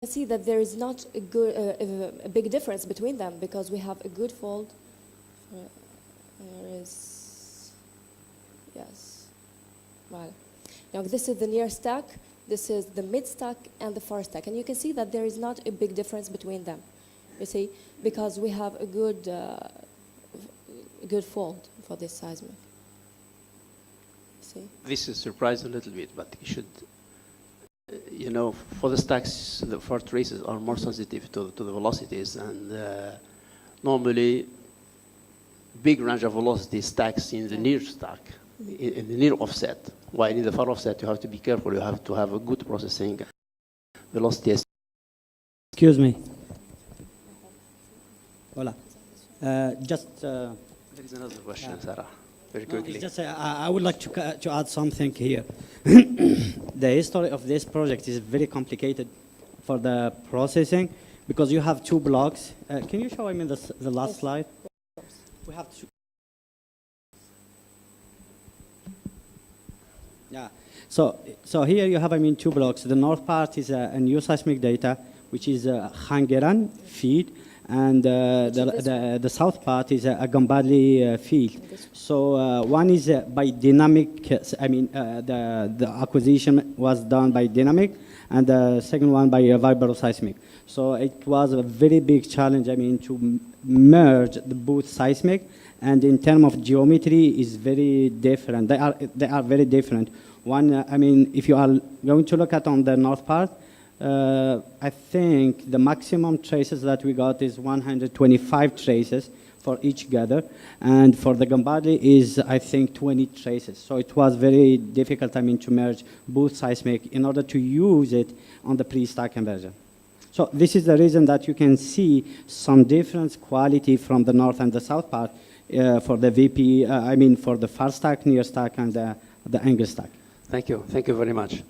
see that there is not a big difference between them because we have a good fold. There is, yes, well. Now this is the near stack, this is the mid stack and the far stack. And you can see that there is not a big difference between them, you see, because we have a good fold for this seismic. See? This is surprising a little bit, but you should, you know, for the stacks, the far traces are more sensitive to the velocities, and normally big range of velocity stacks in the near stack, in the near offset. While in the far offset, you have to be careful. You have to have a good processing velocity. Excuse me. Voila. Just. There is another question, Sarah. Very quickly. Just, I would like to add something here. The history of this project is very complicated for the processing because you have two blocks. Can you show me the last slide? We have two. Yeah. So here you have, two blocks. The north part is a new seismic data, which is a Hungarian feed, and the south part is a Gambardly field. So one is by dynamic. The acquisition was done by dynamic, and the second one by vibroseismic. So it was a very big challenge. To merge the both seismic, and in terms of geometry is very different. They are very different. One, if you are going to look at on the north part, I think the maximum traces that we got is 125 traces for each gather, and for the Gambardly is, I think, 20 traces. So it was very difficult, to merge both seismic in order to use it on the pre-stack conversion. So this is the reason that you can see some difference quality from the north and the south part for the VP, for the far stack, near stack, and the angle stack. Thank you. Thank you very much.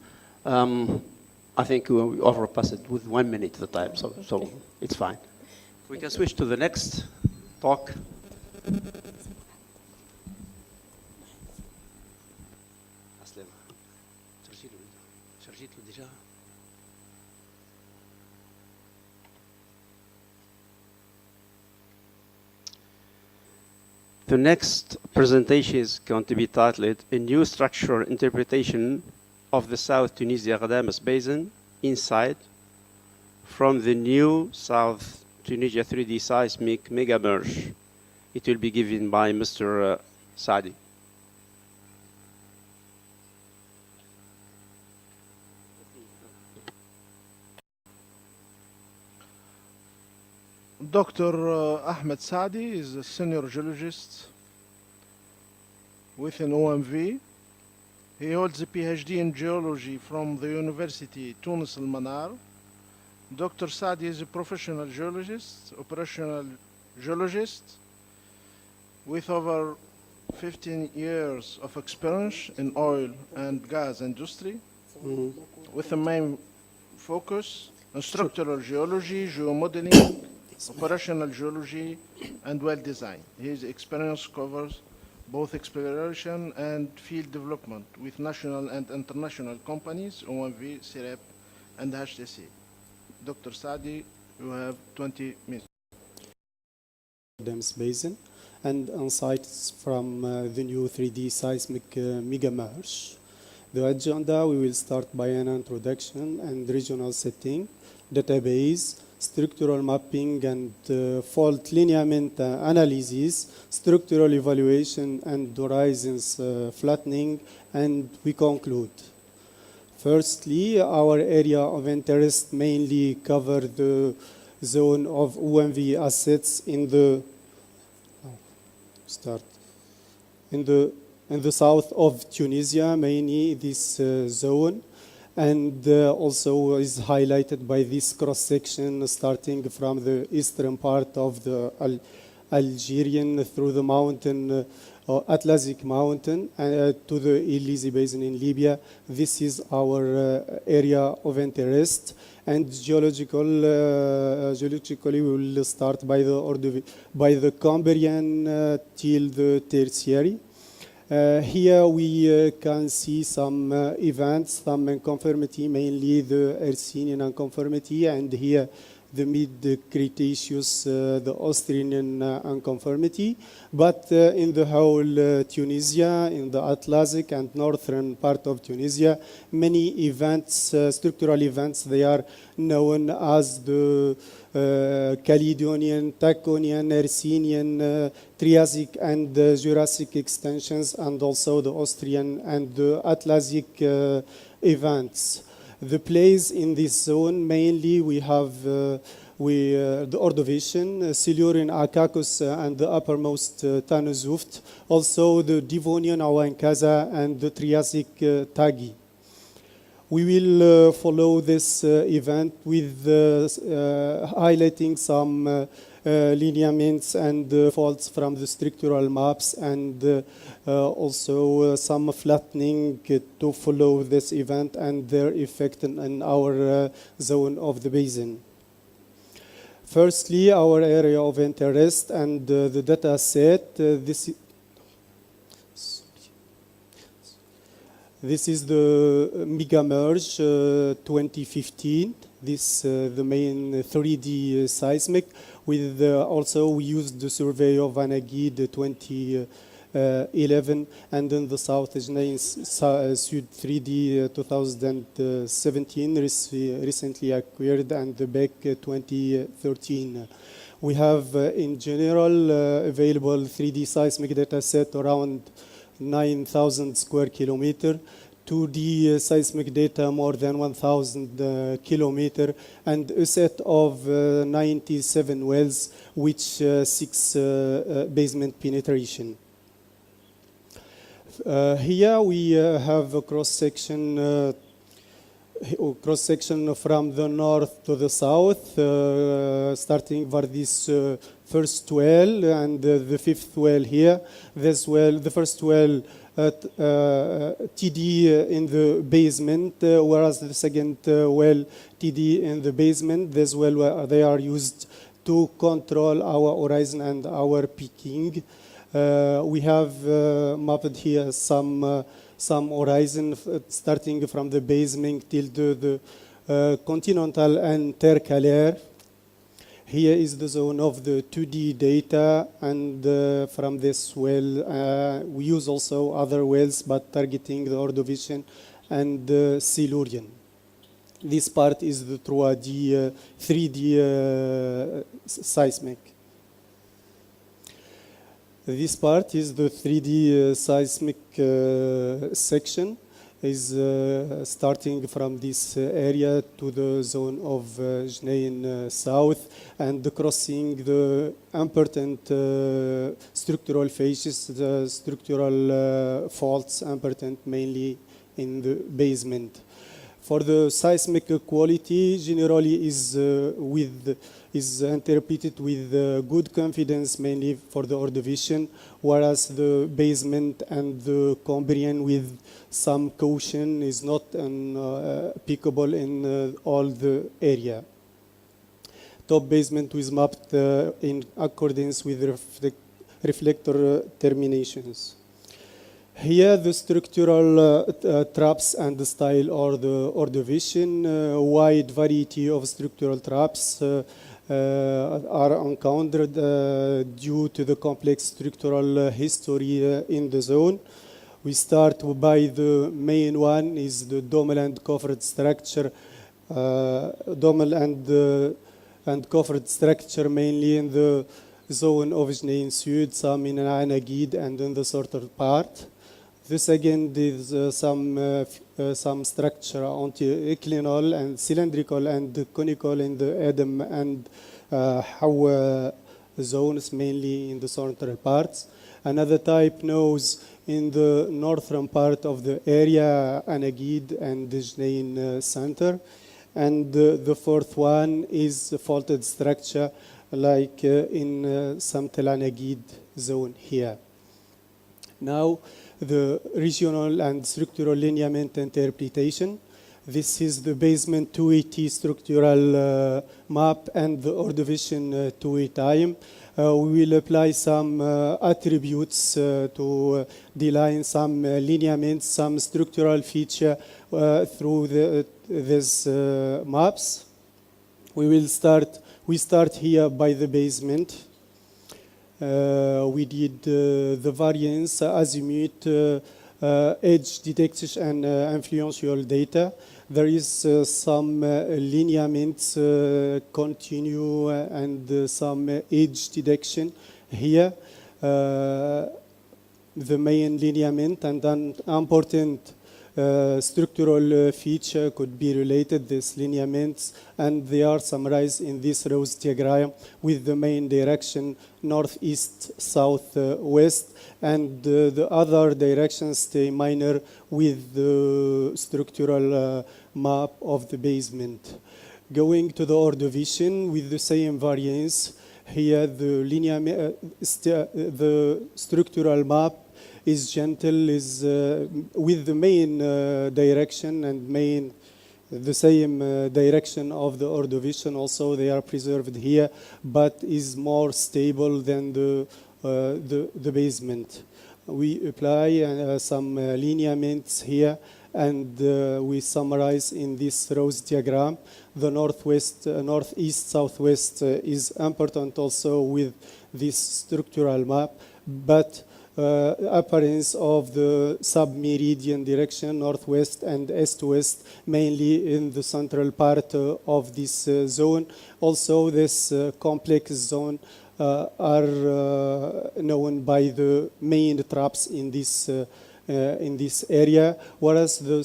I think we overpassed it with 1 minute at the time, so it's fine. We can switch to the next talk. The next presentation is going to be titled A New Structural Interpretation of the South Tunisia Ghadames Basin Inside from the New South Tunisia 3D Seismic Mega Merge. It will be given by Mr. Saadi. Dr. Ahmed Saadi is a senior geologist within OMV. He holds a PhD in geology from the University Tunis Al-Manar. Dr. Saadi is a professional geologist, operational geologist, with over 15 years of experience in oil and gas industry, with a main focus on structural geology, geomodeling, operational geology, and well design. His experience covers both exploration and field development with national and international companies, OMV, CIREP, and HTC. Dr. Saadi, you have 20 minutes. Ghadames Basin and insights from the new 3D seismic mega merge. The agenda, we will start by an introduction and regional setting, database, structural mapping and fault lineament analysis, structural evaluation and horizons flattening, and we conclude. Firstly, our area of interest mainly cover the zone of OMV assets in the south of Tunisia, mainly this zone. And also is highlighted by this cross-section starting from the eastern part of the Algerian through the mountain, Atlassic mountain, to the Elisi Basin in Libya. This is our area of interest. And geologically, we will start by the Cambrian till the Tertiary. Here we can see some events, some unconformity, mainly the Hercynian unconformity, and here the mid-Cretaceous, the Austrian unconformity. But in the whole Tunisia, in the Atlassic and northern part of Tunisia, many events, structural events, they are known as the Caledonian, Taconian, Hercynian, Triassic and Jurassic extensions, and also the Austrian and the Atlassic events. The plays in this zone, mainly we have the Ordovician, Silurian Akakos, and the uppermost Tanozuft, also the Devonian Awankaza and the Triassic Tagi. We will follow this event with highlighting some lineaments and faults from the structural maps, and also some flattening to follow this event and their effect in our zone of the basin. Firstly, our area of interest and the data set. This is the Mega Merge 2015. This the main 3D seismic. With also we used the survey of Anagid 2011, and in the South Jnain Sud 3D 2017 recently acquired, and the BEC 2013. We have in general available 3D seismic data set around 9,000 square kilometer, 2D seismic data more than 1,000 kilometer, and a set of 97 wells, which 6 basement penetration. Here we have a cross-section from the north to the south, starting for this first well and the fifth well here. This well, the first well TD in the basement, whereas the second well TD in the basement. This well they are used to control our horizon and our peaking. We have mapped here some horizon starting from the basement till the continental and tercalaire. Here is the zone of the 2D data, and from this well, we use also other wells, but targeting the Ordovician and the Silurian. This part is the 3D seismic. This part is the 3D seismic section. Is starting from this area to the zone of Jnain South, and crossing the important structural phases, the structural faults important mainly in the basement. For the seismic quality, generally is interpreted with good confidence, mainly for the Ordovician, whereas the basement and the Cambrian with some caution is not applicable in all the area. Top basement was mapped in accordance with reflector terminations. Here the structural traps and the style or the Ordovician, wide variety of structural traps are encountered due to the complex structural history in the zone. We start by the main one is the domal and coffered structure, domal and coffered structure mainly in the zone of Jnain Sud, some in Anagid and in the southern part. This again is some structure anti-inclinal and cylindrical and conical in the Adam and Hawa zones, mainly in the southern parts. Another type nose in the northern part of the area, Anagid and the Jnain center. And the fourth one is a faulted structure like in Samtel Anagid zone here. Now, the regional and structural lineament interpretation. This is the basement 280 structural map and the Ordovician 2A time. We will apply some attributes to deline some lineaments, some structural feature through these maps. We start here by the basement. We did the variance, azimuth, edge detection and influential data. There is some lineaments continue and some edge detection here. The main lineament and an important structural feature could be related, these lineaments, and they are summarized in this Rose diagram with the main direction northeast, southwest, and the other directions stay minor with the structural map of the basement. Going to the Ordovician with the same variance, here the the structural map is gentle, is with the main direction and the same direction of the Ordovician. Also, they are preserved here, but is more stable than the basement. We apply some lineaments here, and we summarize in this Rose diagram. The northwest, northeast, southwest is important also with this structural map, but appearance of the submeridian direction, northwest and east-west, mainly in the central part of this zone. Also, this complex zone are known by the main traps in this area, whereas the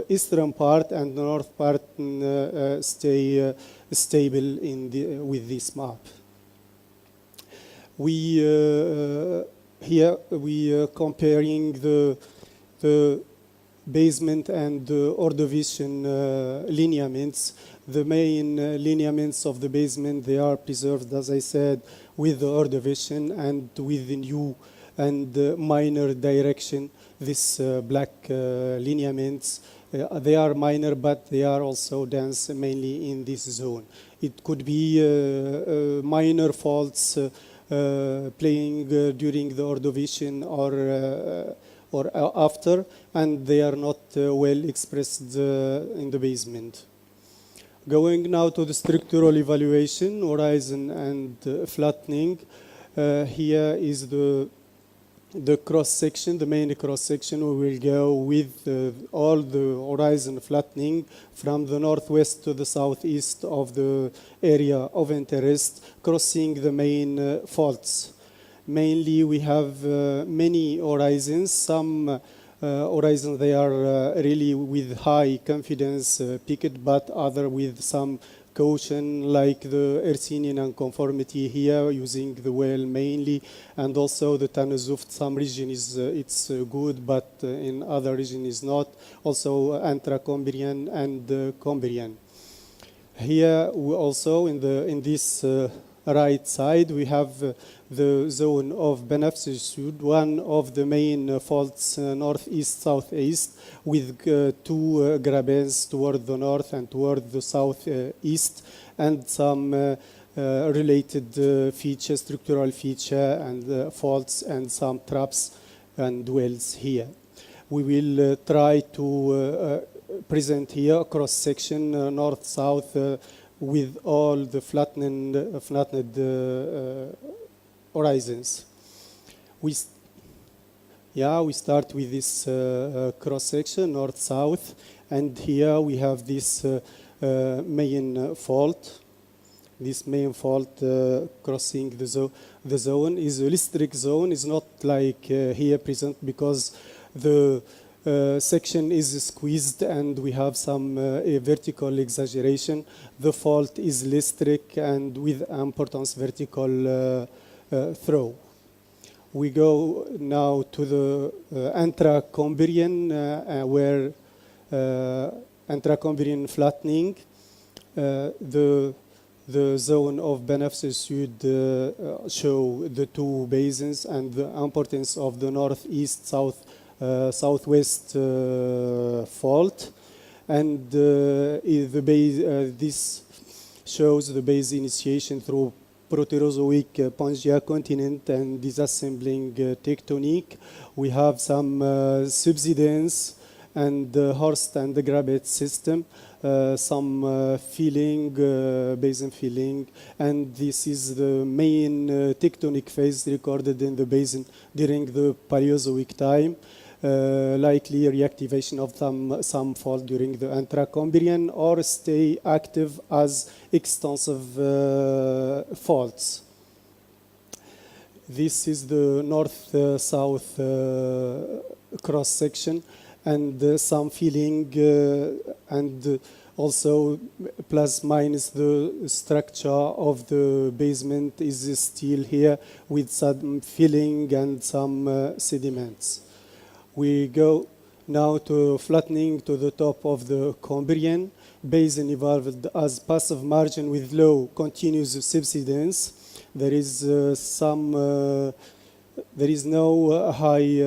eastern part and the north part stay stable with this map. Here we are comparing the basement and the Ordovician lineaments. The main lineaments of the basement, they are preserved, as I said, with the Ordovician and with the new and minor direction. This black lineaments, they are minor, but they are also dense mainly in this zone. It could be minor faults playing during the Ordovician or after, and they are not well expressed in the basement. Going now to the structural evaluation, horizon and flattening. Here is the cross section, the main cross section. We will go with all the horizon flattening from the northwest to the southeast of the area of interest, crossing the main faults. Mainly, we have many horizons. Some horizons, they are really with high confidence picked, but other with some caution, like the Hercynian unconformity here, using the well mainly, and also the Tanazuft. Some region is it's good, but in other region is not. Also Antracombrian and Combrian. Here we also in this right side we have the zone of Benafsi Sud, one of the main faults northeast southeast, with two grabens toward the north and toward the southeast, and some related features, structural feature and faults, and some traps and wells here. We will try to present here a cross section north-south with all the flattened horizons. We start with this cross section north-south, and here we have this main fault. This main fault crossing the zone is a listric zone. Is not like here present, because the section is squeezed and we have some vertical exaggeration. The fault is listric and with importance vertical throw. We go now to the Antracombrian, where Antracombrian flattening, the zone of Benafsi Sud show the two basins and the importance of the northeast southwest fault. and this shows the base initiation through Proterozoic Pangea continent and disassembling tectonic. We have some subsidence and Horst and the Grabet system, some filling, basin filling, and this is the main tectonic phase recorded in the basin during the Paleozoic time. Likely reactivation of some fault during the Intracambrian or stay active as extensive faults. This is the north-south cross section and some filling and also plus minus the structure of the basement is still here with some filling and some sediments. We go now to flattening to the top of the Cambrian. Basin evolved as passive margin with low continuous subsidence. There is there is no high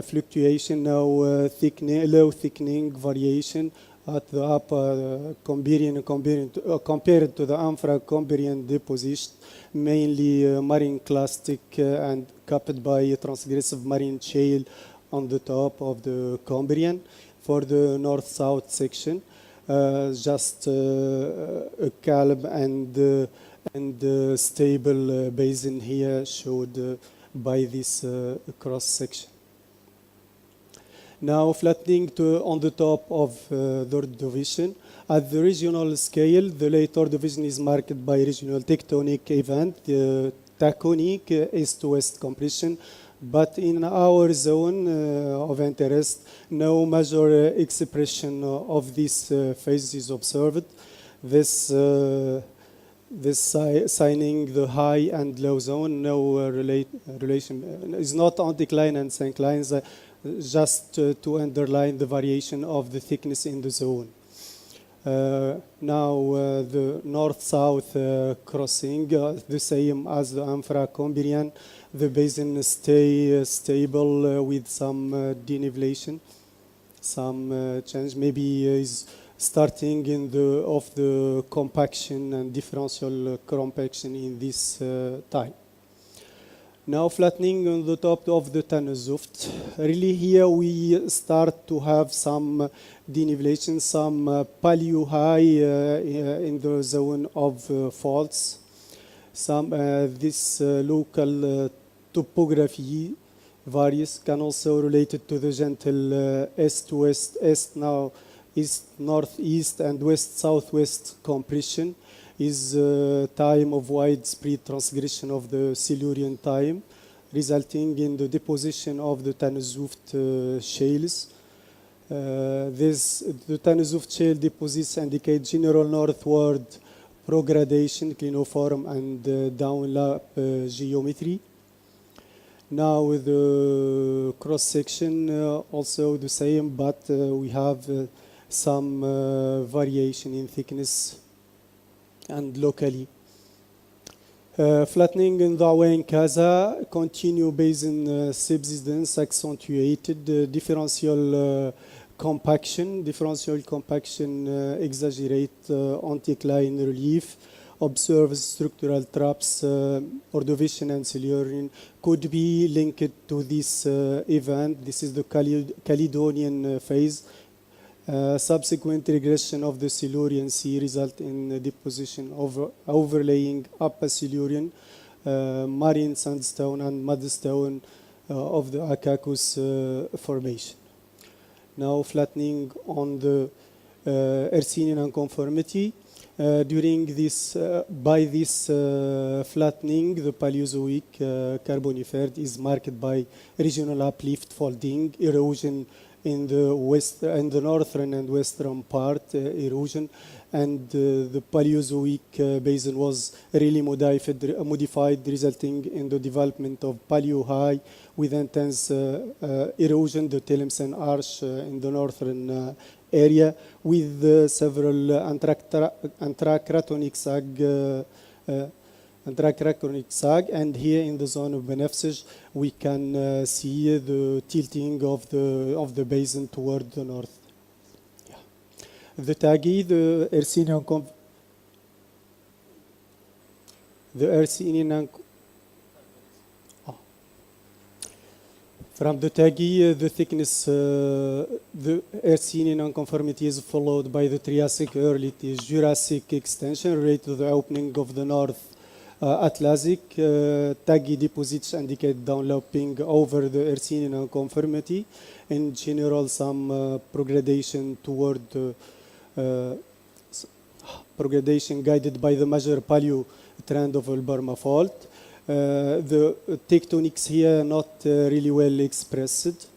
fluctuation, no low thickening variation at the upper Cambrian compared to the infra-Cambrian deposition, mainly marine clastic and capped by transgressive marine shale on the top of the Cambrian. For the north-south section, just a calm and stable basin here showed by this cross section. Now flattening on the top of the division. At the regional scale, the later division is marked by regional tectonic event, taconic east-west compression. But in our zone of interest, no major expression of this phase is observed. This signing the high and low zone, no relation is not anticline and syncline, just to underline the variation of the thickness in the zone. Now the north-south crossing, the same as the infra-Cambrian, the basin stay stable with some denivellation, some change. Maybe is starting in the compaction and differential compaction in this time. Now flattening on the top of the Tannezuft. Really here we start to have some denivellation, some paleo high in the zone of faults. Some this local topography varies, can also relate it to the gentle east-west, east now east northeast and west-southwest compression. Is time of widespread transgression of the Silurian time, resulting in the deposition of the Tannezuft shales. The Tannezuft shale deposits indicate general northward progradation, clinoform, and downlap geometry. Now with the cross section, also the same, but we have some variation in thickness and locally. Flattening in Dawain Kaza, continue basin subsidence accentuated, differential compaction. Differential compaction exaggerate anticline relief, observes structural traps, Ordovician and Silurian could be linked to this event. This is the Caledonian phase. Subsequent regression of the Silurian Sea result in the deposition of overlaying Upper Silurian, marine sandstone and mudstone of the Akakus formation. Now flattening on the Hercynian unconformity. During this, by this flattening, the Paleozoic Carbonifer is marked by regional uplift, folding, erosion in the west and the northern and western part, erosion, and the Paleozoic basin was really modified, resulting in the development of Paleo High with intense erosion, the Tlemcen Arch in the northern area, with several anthracratonic sag, and here in the zone of Benefsij we can see the tilting of the basin toward the north. The TAGI, the Hercynian from the TAGI, the thickness, the Hercynian nonconformity is followed by the Triassic early Jurassic extension related to the opening of the North Atlantic. TAGI deposits indicate downloping over the Hercynian nonconformity. In general, some progradation toward progradation guided by the major paleo trend of Burma fault. The tectonics here not really well expressed.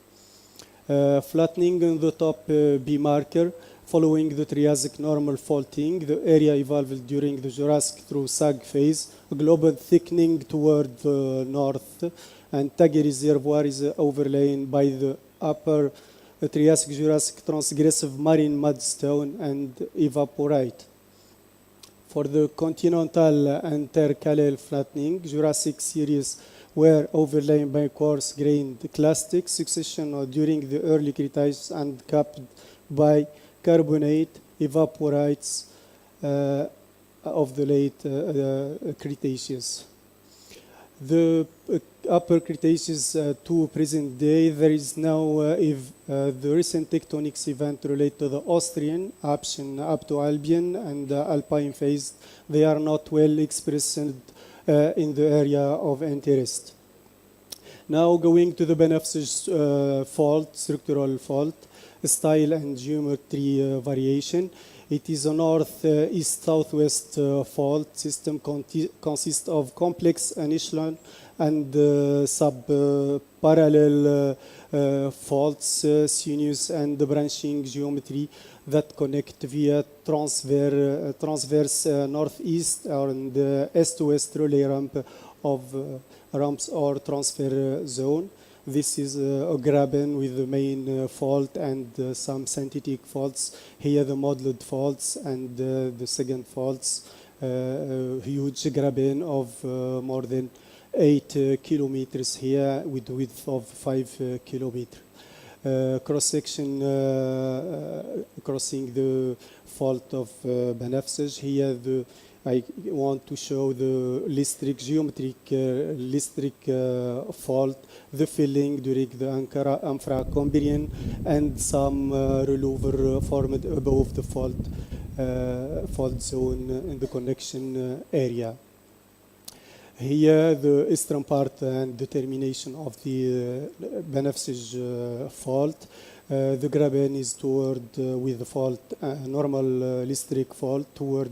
Flattening in the top B marker following the Triassic normal faulting. The area evolved during the Jurassic through sag phase. A global thickening toward the north, and TAGI reservoir is overlain by the upper Triassic-Jurassic transgressive marine mudstone and evaporite. For the continental intercalary flattening, Jurassic series were overlain by coarse-grained clastic succession during the early Cretaceous and capped by carbonate evaporites of the late Cretaceous. The upper Cretaceous to present day, there is now the recent tectonics event related to the Austrian option up to Albion and Alpine phase. They are not well expressed in the area of interest. Now going to the beneficial fault, structural fault, style and geometry variation. It is a north-east-southwest fault system consists of complex echelon and sub-parallel faults, sinuous and branching geometry that connect via transverse northeast and east-west relay ramps or transfer zone. This is a graben with the main fault and some synthetic faults. Here the modeled faults and the second faults, huge graben of more than 8 kilometers here with width of 5 kilometers. Cross-section crossing the fault of Benefsej. Here I want to show the listric geometric fault, the filling during the Ampra-Cambrian, and some relouver formed above the fault zone in the connection area. Here, the eastern part and determination of the Benefsej fault. The graben is toward with the fault, normal listric fault toward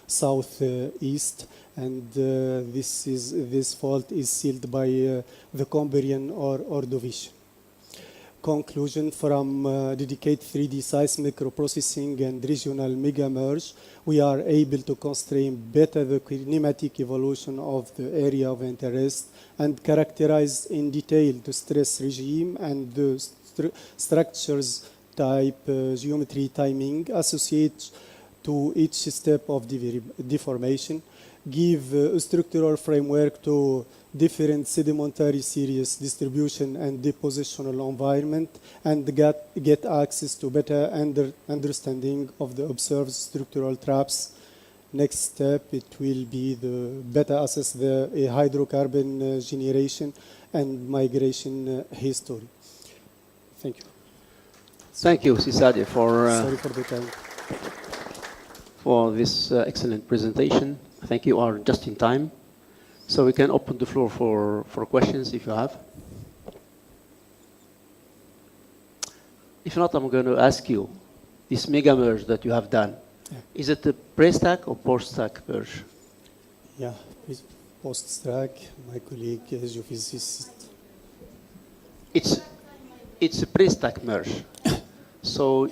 southeast, and this fault is sealed by the Cambrian or Ordovician. Conclusion from dedicated 3D seismic processing and regional mega merge, we are able to constrain better the kinematic evolution of the area of interest and characterize in detail the stress regime and the structures type, geometry timing associated to each step of deformation, give a structural framework to different sedimentary series distribution and depositional environment, and get access to better understanding of the observed structural traps. Next step, it will be the better assess the hydrocarbon generation and migration history. Thank you. Thank you, Sisade, Sorry for the time. for this excellent presentation. I think you are just in time. So we can open the floor for questions if you have. If not, I'm going to ask you, this mega merge that you have done, is it a pre-stack or post-stack merge? Yeah, post-stack, my colleague, geophysicist. It's a pre-stack merge. So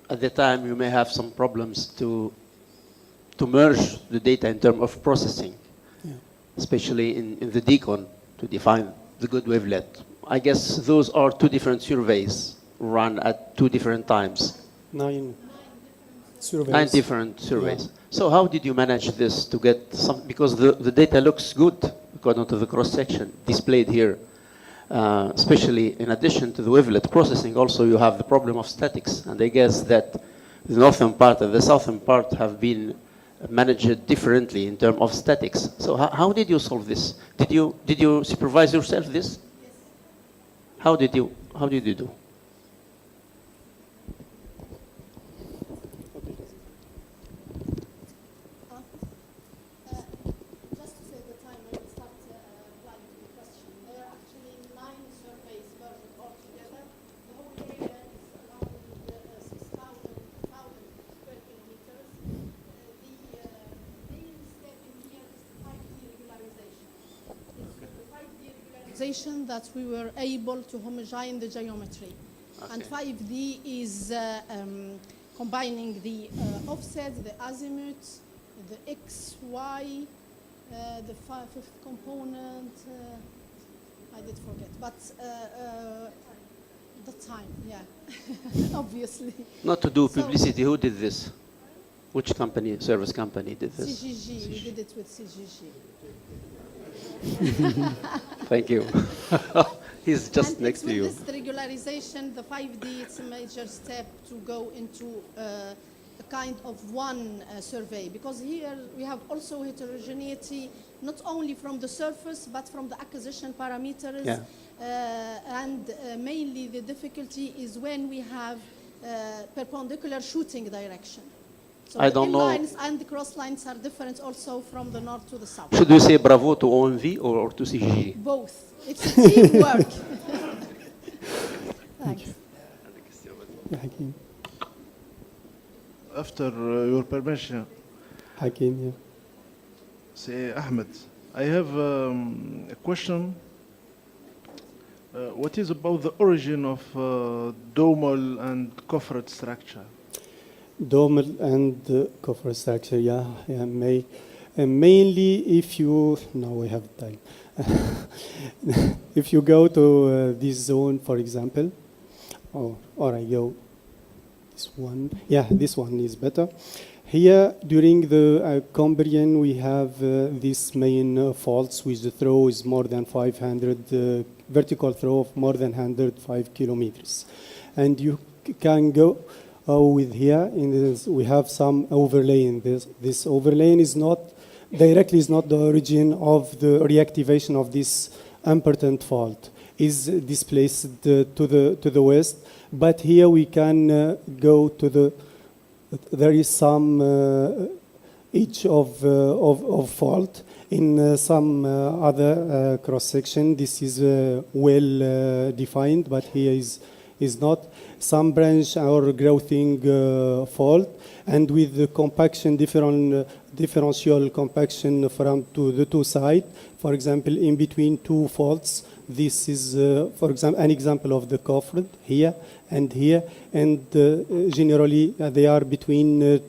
at the time, you may have some problems to merge the data in terms of processing, especially in the decon to define the good wavelet. I guess those are two different surveys run at two different times. 9 surveys. 9 different surveys. Yeah. So how did you manage this to get some, because the data looks good according to the cross-section displayed here, especially in addition to the wavelet processing, also you have the problem of statics. And I guess that the northern part and the southern part have been managed differently in terms of statics. So how did you solve this? Did you supervise yourself this? How did you do? Just to save the time, I will start replying to the question. There are actually 9 surveys version altogether. The whole area is around 6,000 square kilometers. The main step in here is the 5D regularization. It's with the 5D regularization that we were able to homogenize the geometry. And 5D is combining the offset, the azimuth, the X, Y, the fifth component, I did forget, but the time, yeah, obviously. Not to do So- publicity, who did this? Which company, service company did this? CGG, we did it with CGG. Thank you. He's just And next it's to you. with this regularization, the 5D, it's a major step to go into a kind of one survey, because here we have also heterogeneity, not only from the surface, but from the acquisition parameters. Yeah. And mainly the difficulty is when we have perpendicular shooting direction. So I the don't know. inlines and the cross lines are different also from the north to the south. Should we say bravo to OMV or to CGG? Both. It's a teamwork. Thanks. Yeah, Hakim. After your permission, Hakim, yeah. say Ahmed, I have a question. What is about the origin of domal and coffered structure? Domal and coffer structure, mainly if you, now we have time. If you go to this zone, for example, or I go this one, this one is better. Here, during the Cambrian, we have these main faults with the throw is more than 500, vertical throw of more than 105 kilometers. And you can go with here, in this, we have some overlay in this. This overlay is not the origin of the reactivation of this important fault. Is displaced to the west, but here we can go to the. There is some edge of fault in some other cross section. This is well defined, but here is not. Some branch or growthing fault, and with the compaction, differential compaction from the two sides. For example, in between two faults, this is, for example, an example of the coffered here, and generally they are between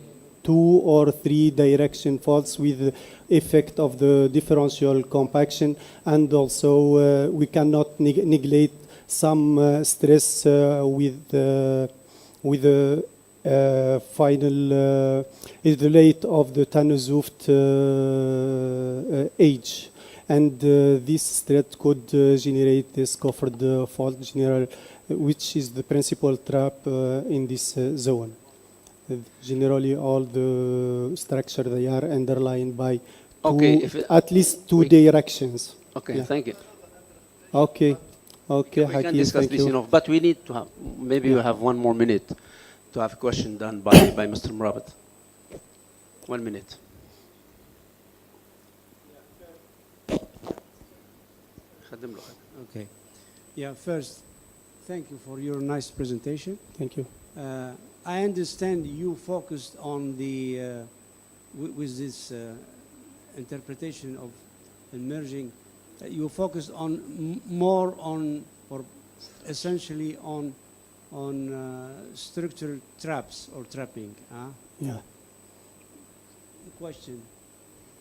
2 or 3 direction faults with effect of the differential compaction, and also we cannot neglect some stress with the final isolate of the Tannenzuft age. And this threat could generate this coffered fault general, which is the principal trap in this zone. Generally, all the structure they are underlined by at least two directions. Okay, thank you. Okay, We Hakim, can discuss thank this you. enough, but we need to have, maybe we have 1 more minute to have a question done by Mr. Murabat. 1 minute. Okay. Yeah, first, thank you for your nice presentation. Thank you. I understand you focused on the, with this interpretation of emerging, you focused on more on, or essentially on structural traps or trapping. Yeah. Question.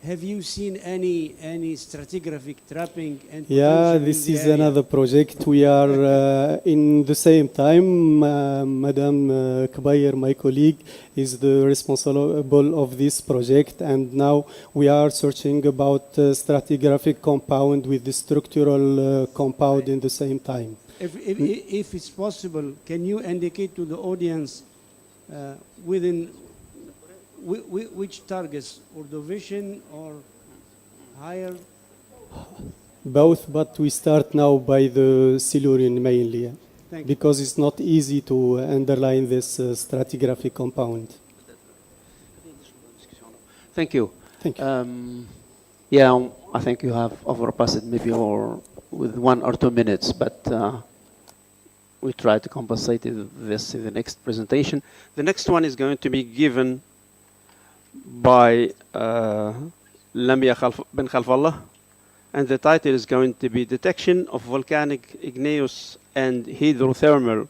Have you seen any stratigraphic trapping? And Yeah, potential in this the is area? another project. We are in the same time. Madam Kbayer, my colleague, is the responsible of this project, and now we are searching about stratigraphic compound with the structural compound in the same time. If it's possible, can you indicate to the audience within which targets, Ordovician or higher? Both, but we start now by the Silurian mainly, yeah, Thank you. because it's not easy to underline this stratigraphic compound. Thank you. Thank you. Yeah, I think you have overpassed maybe or with 1 or 2 minutes, but we try to compensate this in the next presentation. The next one is going to be given by Lamia bin Khalfallah, and the title is going to be Detection of Volcanic Igneous and Hydrothermal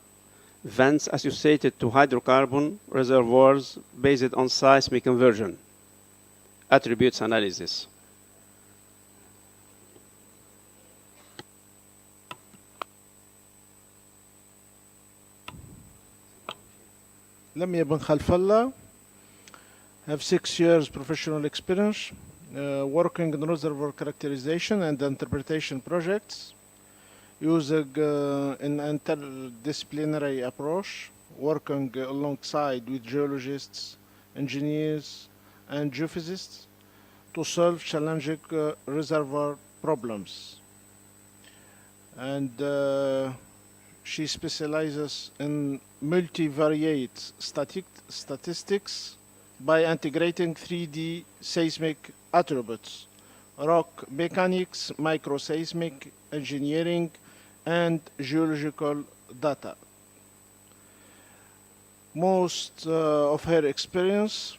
Vents Associated to Hydrocarbon Reservoirs Based on Seismic Conversion. Attributes Analysis. Lamia bin Khalfallah, have 6 years professional experience working in reservoir characterization and interpretation projects using an interdisciplinary approach, working alongside with geologists, engineers, and geophysicists to solve challenging reservoir problems. And she specializes in multivariate statistics by integrating 3D seismic attributes, rock mechanics, microseismic engineering, and geological data. Most of her experience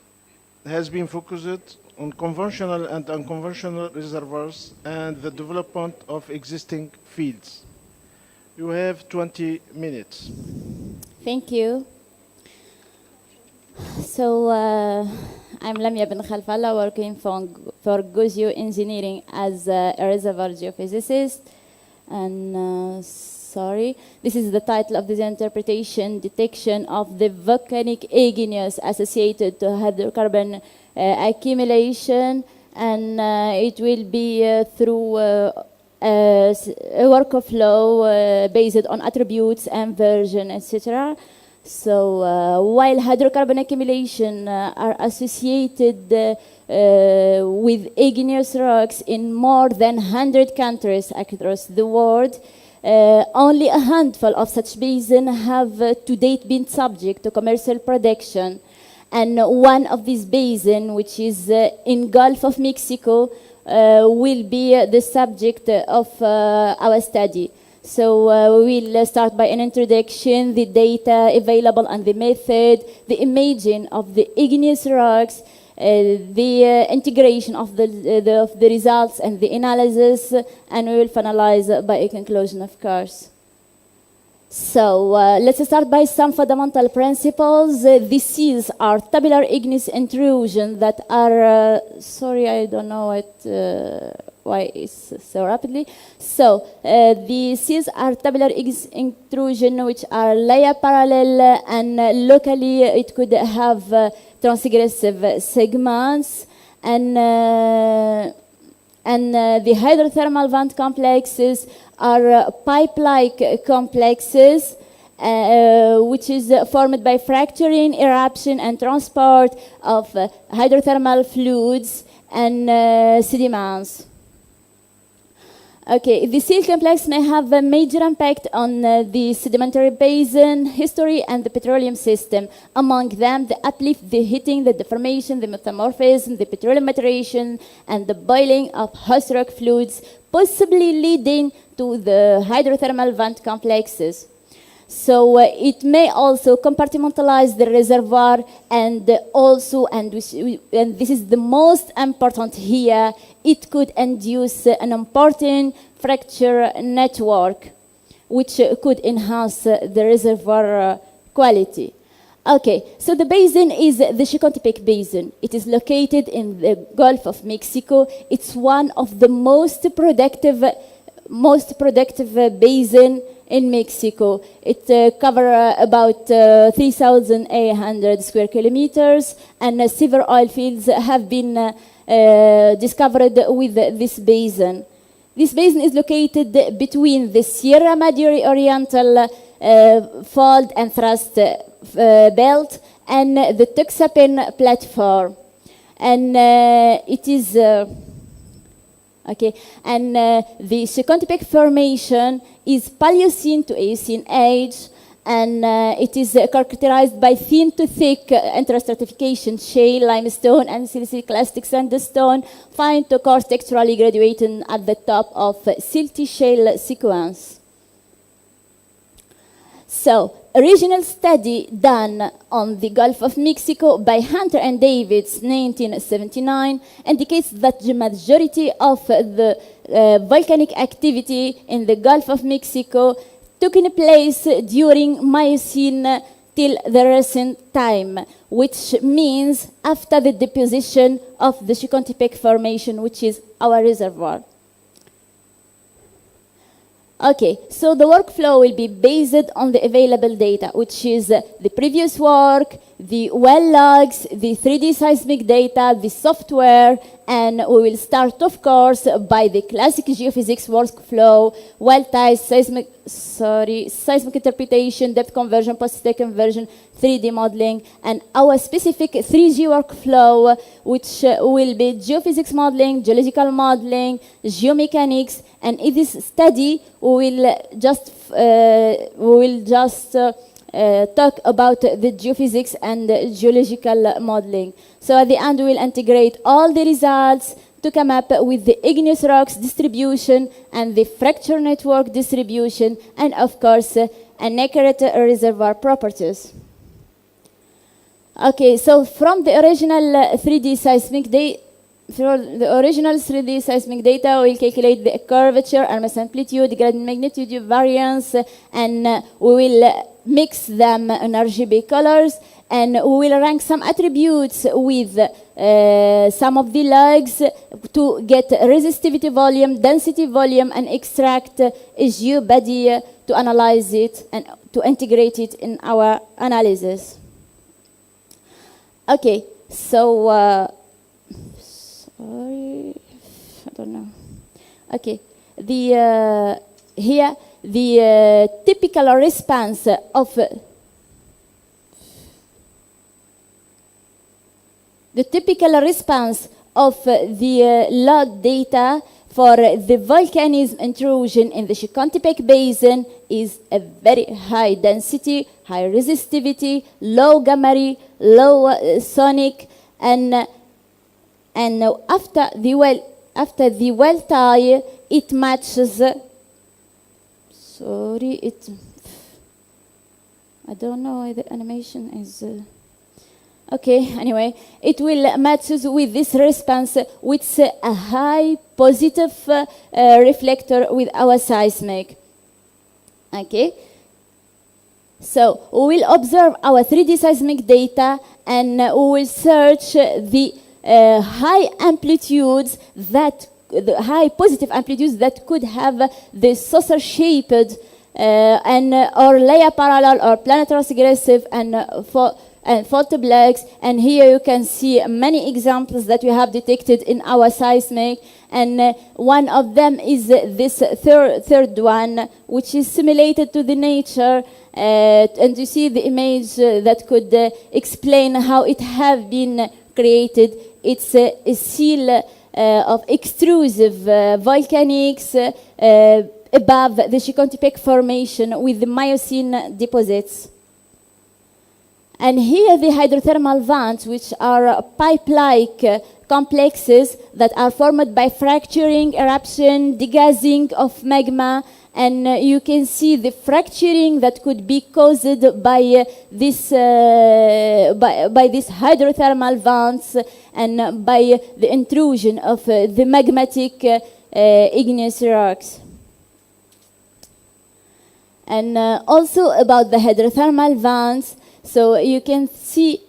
has been focused on conventional and unconventional reservoirs and the development of existing fields. You have 20 minutes. Thank you. So I'm Lamia bin Khalfallah, working for Guzio Engineering as a reservoir geophysicist. And sorry, this is the title of the interpretation, Detection of the Volcanic Igneous Associated to Hydrocarbon Accumulation. And it will be through a workflow based on attributes and version, etc. So while hydrocarbon accumulation are associated with igneous rocks in more than 100 countries across the world, only a handful of such basins have to date been subject to commercial production. And one of these basins, which is in Gulf of Mexico, will be the subject of our study. So we'll start by an introduction, the data available and the method, the imaging of the igneous rocks, the integration of the results and the analysis, and we will finalize by a conclusion, of course. So let's start by some fundamental principles. The seals are tabular igneous intrusion that are, sorry, I don't know why it's so rapidly. So the seals are tabular igneous intrusion which are layer parallel, and locally it could have transgressive segments, and the hydrothermal vent complexes are pipe-like complexes which is formed by fracturing, eruption, and transport of hydrothermal fluids and sediments. Okay, the seal complex may have a major impact on the sedimentary basin history and the petroleum system. Among them, the uplift, the heating, the deformation, the metamorphism, the petroleum maturation, and the boiling of host rock fluids, possibly leading to the hydrothermal vent complexes. So it may also compartmentalize the reservoir, and also, and this is the most important here, it could induce an important fracture network, which could enhance the reservoir quality. Okay, so the basin is the Chicontepec Basin. It is located in the Gulf of Mexico. It's one of the most productive basin in Mexico. It covers about 3,800 square kilometers, and several oil fields have been discovered with this basin. This basin is located between the Sierra Madre Oriental fault and thrust belt and the Tuxapen platform. And it is okay. And the Chicontepec formation is Paleocene to Eocene age, and it is characterized by thin to thick interstratification shale, limestone, and siliciclastic sandstone, fine to coarse texturally graduating at the top of silty shale sequence. So, a regional study done on the Gulf of Mexico by Hunter and Davids, 1979, indicates that the majority of the volcanic activity in the Gulf of Mexico took place during Miocene till the recent time, which means after the deposition of the Chicontepec Formation, which is our reservoir. Okay, so the workflow will be based on the available data, which is the previous work, the well logs, the 3D seismic data, the software, and we will start, of course, by the classic geophysics workflow, well ties, seismic interpretation, depth conversion, post-state conversion, 3D modeling, and our specific 3G workflow, which will be geophysics modeling, geological modeling, geomechanics, and in this study, we will just talk about the geophysics and the geological modeling. So at the end, we will integrate all the results to come up with the igneous rocks distribution and the fracture network distribution, and of course, an accurate reservoir properties. Okay, so from the original 3D seismic data, we will calculate the curvature, RMS amplitude, gradient magnitude variance, and we will mix them in RGB colors, and we will rank some attributes with some of the logs to get resistivity volume, density volume, and extract a geobody to analyze it and to integrate it in our analysis. Okay, so sorry, I don't know. Okay, the here the typical response of the log data for the volcanism intrusion in the Chicontepec Basin is a very high density, high resistivity, low gamma ray, low sonic, and after the well tie, it matches. Sorry, I don't know why the animation is. Okay, anyway, it will matches with this response with a high positive reflector with our seismic. Okay, so we will observe our 3D seismic data, and we will search the high amplitudes the high positive amplitudes that could have the saucer-shaped and or layer parallel or planar transgressive and fault blocks. And here you can see many examples that we have detected in our seismic. And one of them is this third one, which is simulated to the nature. And you see the image that could explain how it have been created. It's a seal of extrusive volcanics above the Chicontepec Formation with the Miocene deposits. And here the hydrothermal vents, which are pipe-like complexes that are formed by fracturing, eruption, degassing of magma, and you can see the fracturing that could be caused by this hydrothermal vents and by the intrusion of the magmatic igneous rocks. And also about the hydrothermal vents, so you can see,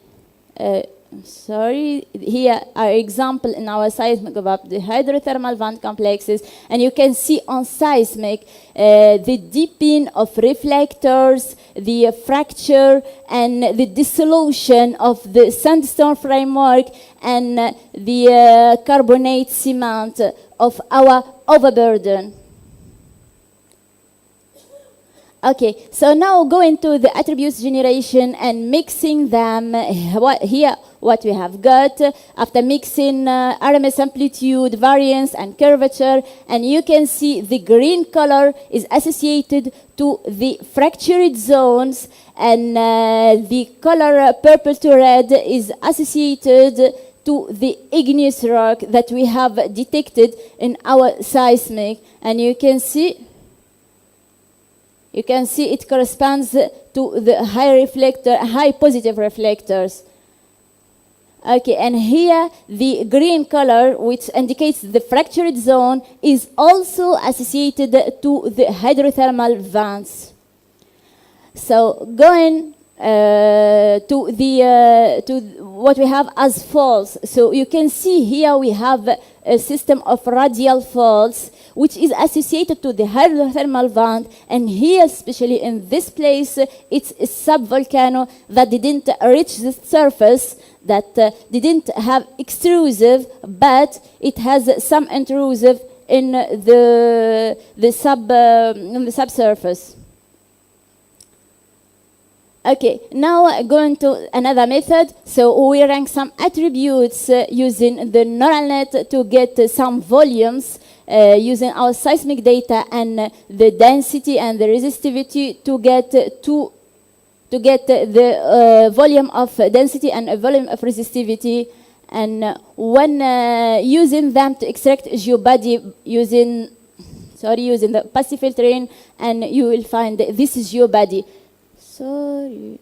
here are example in our seismic about the hydrothermal vent complexes, and you can see on seismic the deepening of reflectors, the fracture, and the dissolution of the sandstone framework and the carbonate cement of our overburden. Okay, so now going to the attributes generation and mixing them. What we have got after mixing RMS amplitude, variance, and curvature, and you can see the green color is associated to the fractured zones, and the color purple to red is associated to the igneous rock that we have detected in our seismic, and you can see it corresponds to the high positive reflectors. Okay, and here the green color, which indicates the fractured zone, is also associated to the hydrothermal vents. So going to what we have as faults. So you can see here we have a system of radial faults, which is associated to the hydrothermal vent, and here, especially in this place, it's a subvolcano that didn't reach the surface, that didn't have extrusive, but it has some intrusive in the subsurface. Okay, now going to another method. So we rank some attributes using the neural net to get some volumes using our seismic data and the density and the resistivity to get the volume of density and a volume of resistivity. And when using them to extract geobody using the passive filtering, and you will find this is geobody. Sorry.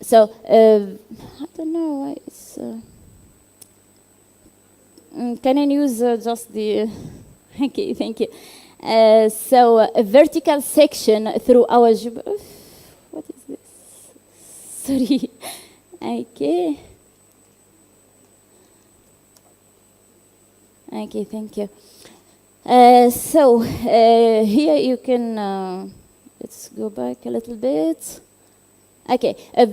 So I don't know why it's. Can I use just the? Okay, thank you. So a vertical section through our. What is this? Sorry. Okay. Okay, thank you. So here you can. Let's go back a little bit. Okay, a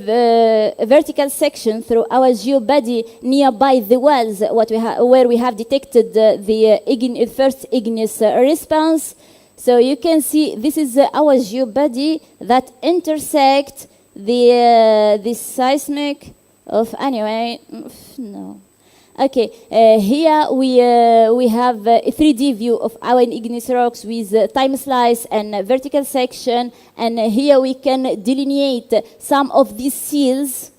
vertical section through our geobody nearby the wells, where we have detected the first igneous response. So you can see this is our geobody that intersect the seismic of no. Okay, here we have a 3D view of our igneous rocks with time slice and vertical section, and here we can delineate some of these seals.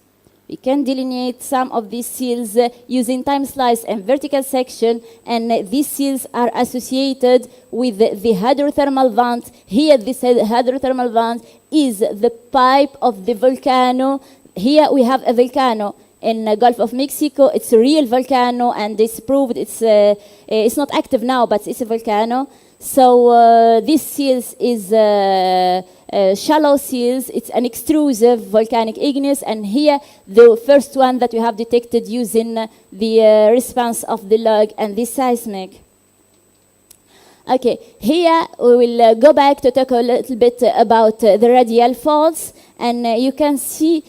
We can delineate some of these seals using time slice and vertical section, and these seals are associated with the hydrothermal vent. Here, this hydrothermal vent is the pipe of the volcano. Here we have a volcano in the Gulf of Mexico. It's a real volcano, and it's proved it's not active now, but it's a volcano. So this seals is shallow seals. It's an extrusive volcanic igneous, and here the first one that we have detected using the response of the log and the seismic. Okay, here we will go back to talk a little bit about the radial faults. And you can see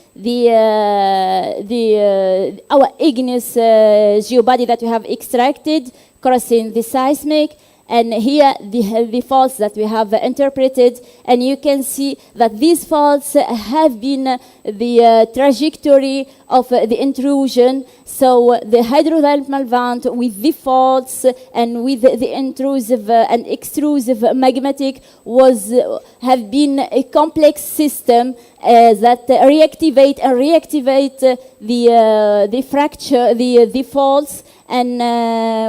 our igneous geobody that we have extracted crossing the seismic, and here the faults that we have interpreted, and you can see that these faults have been the trajectory of the intrusion. So the hydrothermal vent with the faults and with the intrusive and extrusive magmatic have been a complex system that reactivate the fracture, the faults, and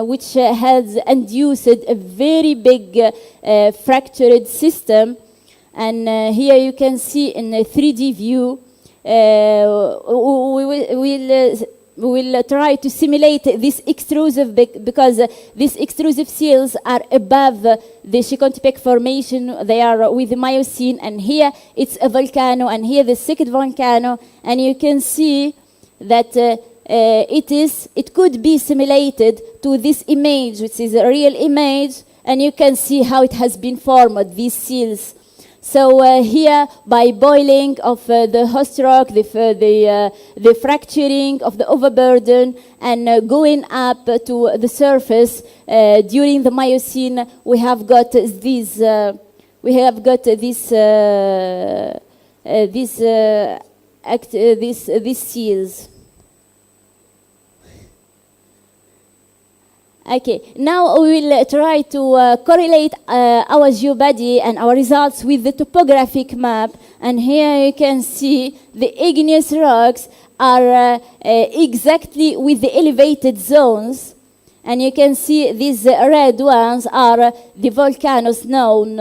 which has induced a very big fractured system. And here you can see in a 3D view, we will try to simulate this extrusive, because these extrusive seals are above the Chicontepec formation. They are with the Miocene, and here it's a volcano, and here the second volcano, and you can see that it could be simulated to this image, which is a real image, and you can see how it has been formed, these seals. So here, by boiling of the host rock, the fracturing of the overburden, and going up to the surface during the Miocene, we have got these we have got these seals. Okay, now we will try to correlate our geobody and our results with the topographic map. And here you can see the igneous rocks are exactly with the elevated zones. And you can see these red ones are the volcanoes known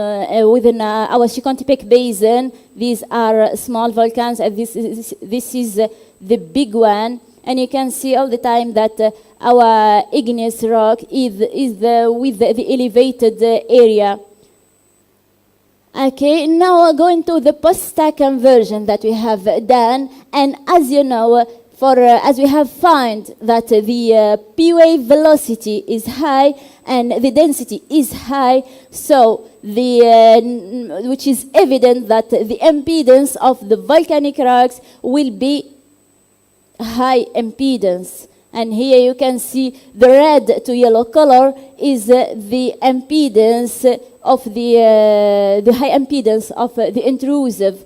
within our Chicontepec basin. These are small volcanoes, and this is the big one. And you can see all the time that our igneous rock is with the elevated area. Okay, now going to the post-stack conversion that we have done. And as you know, as we have found that the P wave velocity is high and the density is high, so which is evident that the impedance of the volcanic rocks will be high impedance. And here you can see the red to yellow color is the impedance of the high impedance of the intrusive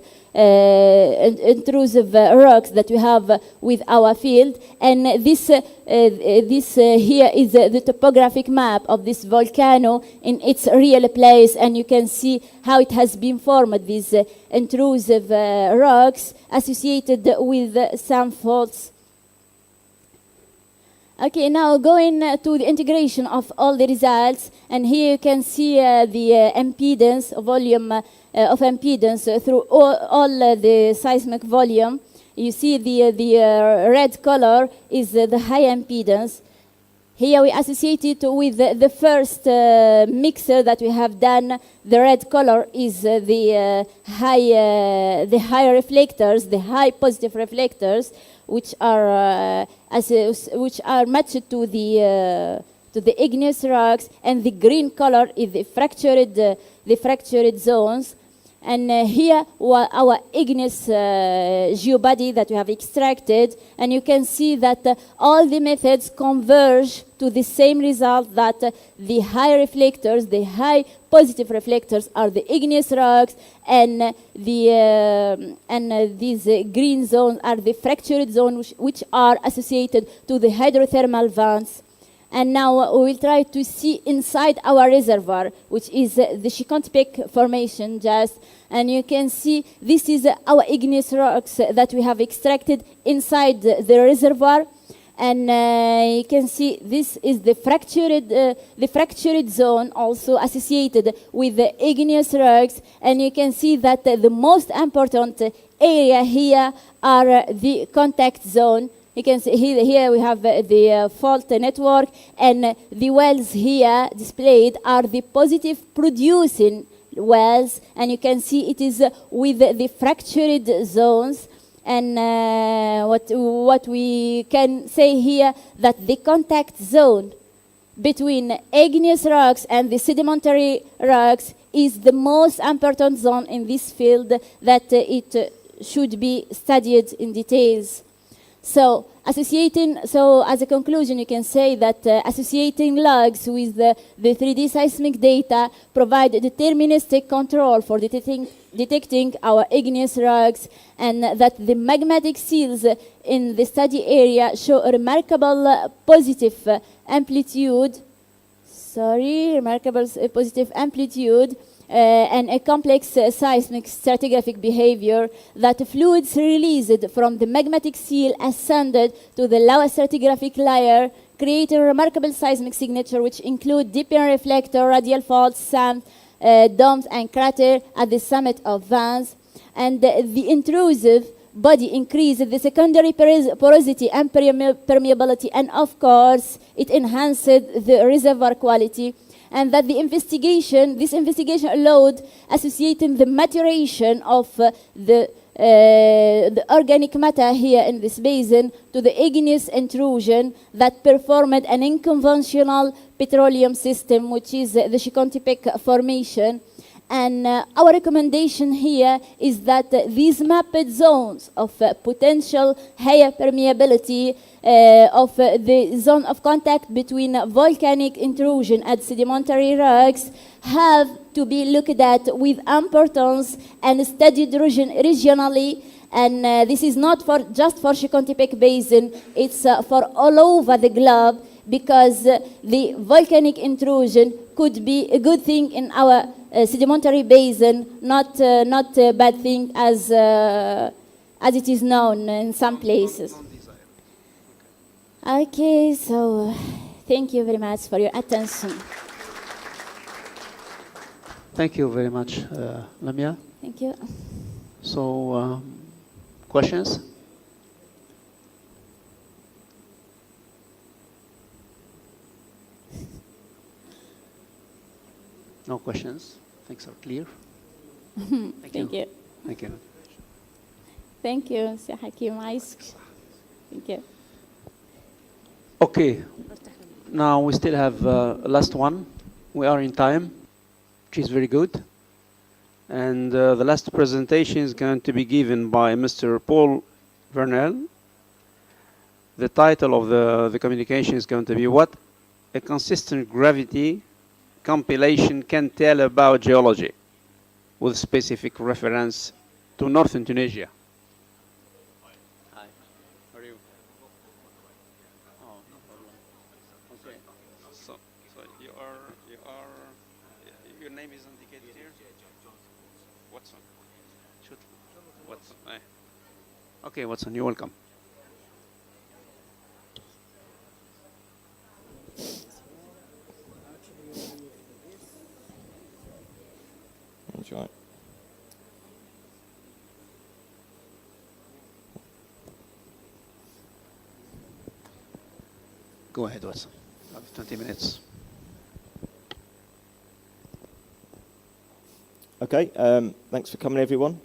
rocks that we have with our field. And this here is the topographic map of this volcano in its real place, and you can see how it has been formed, these intrusive rocks associated with some faults. Okay, now going to the integration of all the results, and here you can see the impedance, volume of impedance through all the seismic volume. You see the red color is the high impedance. Here we associate it with the first mixer that we have done. The red color is the high reflectors, the high positive reflectors, which are matched to the igneous rocks, and the green color is the fractured zones. And here our igneous geobody that we have extracted, and you can see that all the methods converge to the same result, that the high reflectors, the high positive reflectors, are the igneous rocks, and these green zones are the fractured zones, which are associated to the hydrothermal vents. And now we will try to see inside our reservoir, which is the Chicontepec formation just. And you can see this is our igneous rocks that we have extracted inside the reservoir. And you can see this is the fractured zone also associated with the igneous rocks. And you can see that the most important area here are the contact zone. You can see here we have the fault network, and the wells here displayed are the positive producing wells, and you can see it is with the fractured zones. And what we can say here, that the contact zone between igneous rocks and the sedimentary rocks is the most important zone in this field, that it should be studied in details. So as a conclusion, you can say that associating logs with the 3D seismic data provide deterministic control for detecting our igneous rocks, and that the magmatic seals in the study area show a remarkable positive amplitude. And a complex seismic stratigraphic behavior, that fluids released from the magmatic seal ascended to the lower stratigraphic layer, creating a remarkable seismic signature, which include deepened reflector, radial faults, sand, domes, and crater at the summit of vents. And the intrusive body increased the secondary porosity and permeability, and of course it enhanced the reservoir quality. And that this investigation allowed associating the maturation of the organic matter here in this basin to the igneous intrusion that performed an unconventional petroleum system, which is the Chicontepec formation. And our recommendation here is that these mapped zones of potential higher permeability of the zone of contact between volcanic intrusion and sedimentary rocks have to be looked at with importance and studied regionally. And this is not for just for Chicontepec Basin, it's for all over the globe, because the volcanic intrusion could be a good thing in our sedimentary basin, not a bad thing as it is known in some places. Okay, so thank you very much for your attention. Thank you very much, Lamia. Thank you. So, questions? No questions? Things are clear? Thank you. Thank you. Thank you, Sir Hakim Aisk. Thank you. Okay. Now we still have last one. We are in time, which is very good. And the last presentation is going to be given by Mr. Paul Vernel. The title of the communication is going to be What a Consistent Gravity Compilation Can Tell About Geology, with specific reference to northern Tunisia. Hi, how are you? Oh, no problem. Okay. So you are, your name is indicated here? Watson. Shoot. Watson. Okay, Watson, you're welcome. That's right. Go ahead, Watson. You have 20 minutes. Okay, thanks for coming, everyone.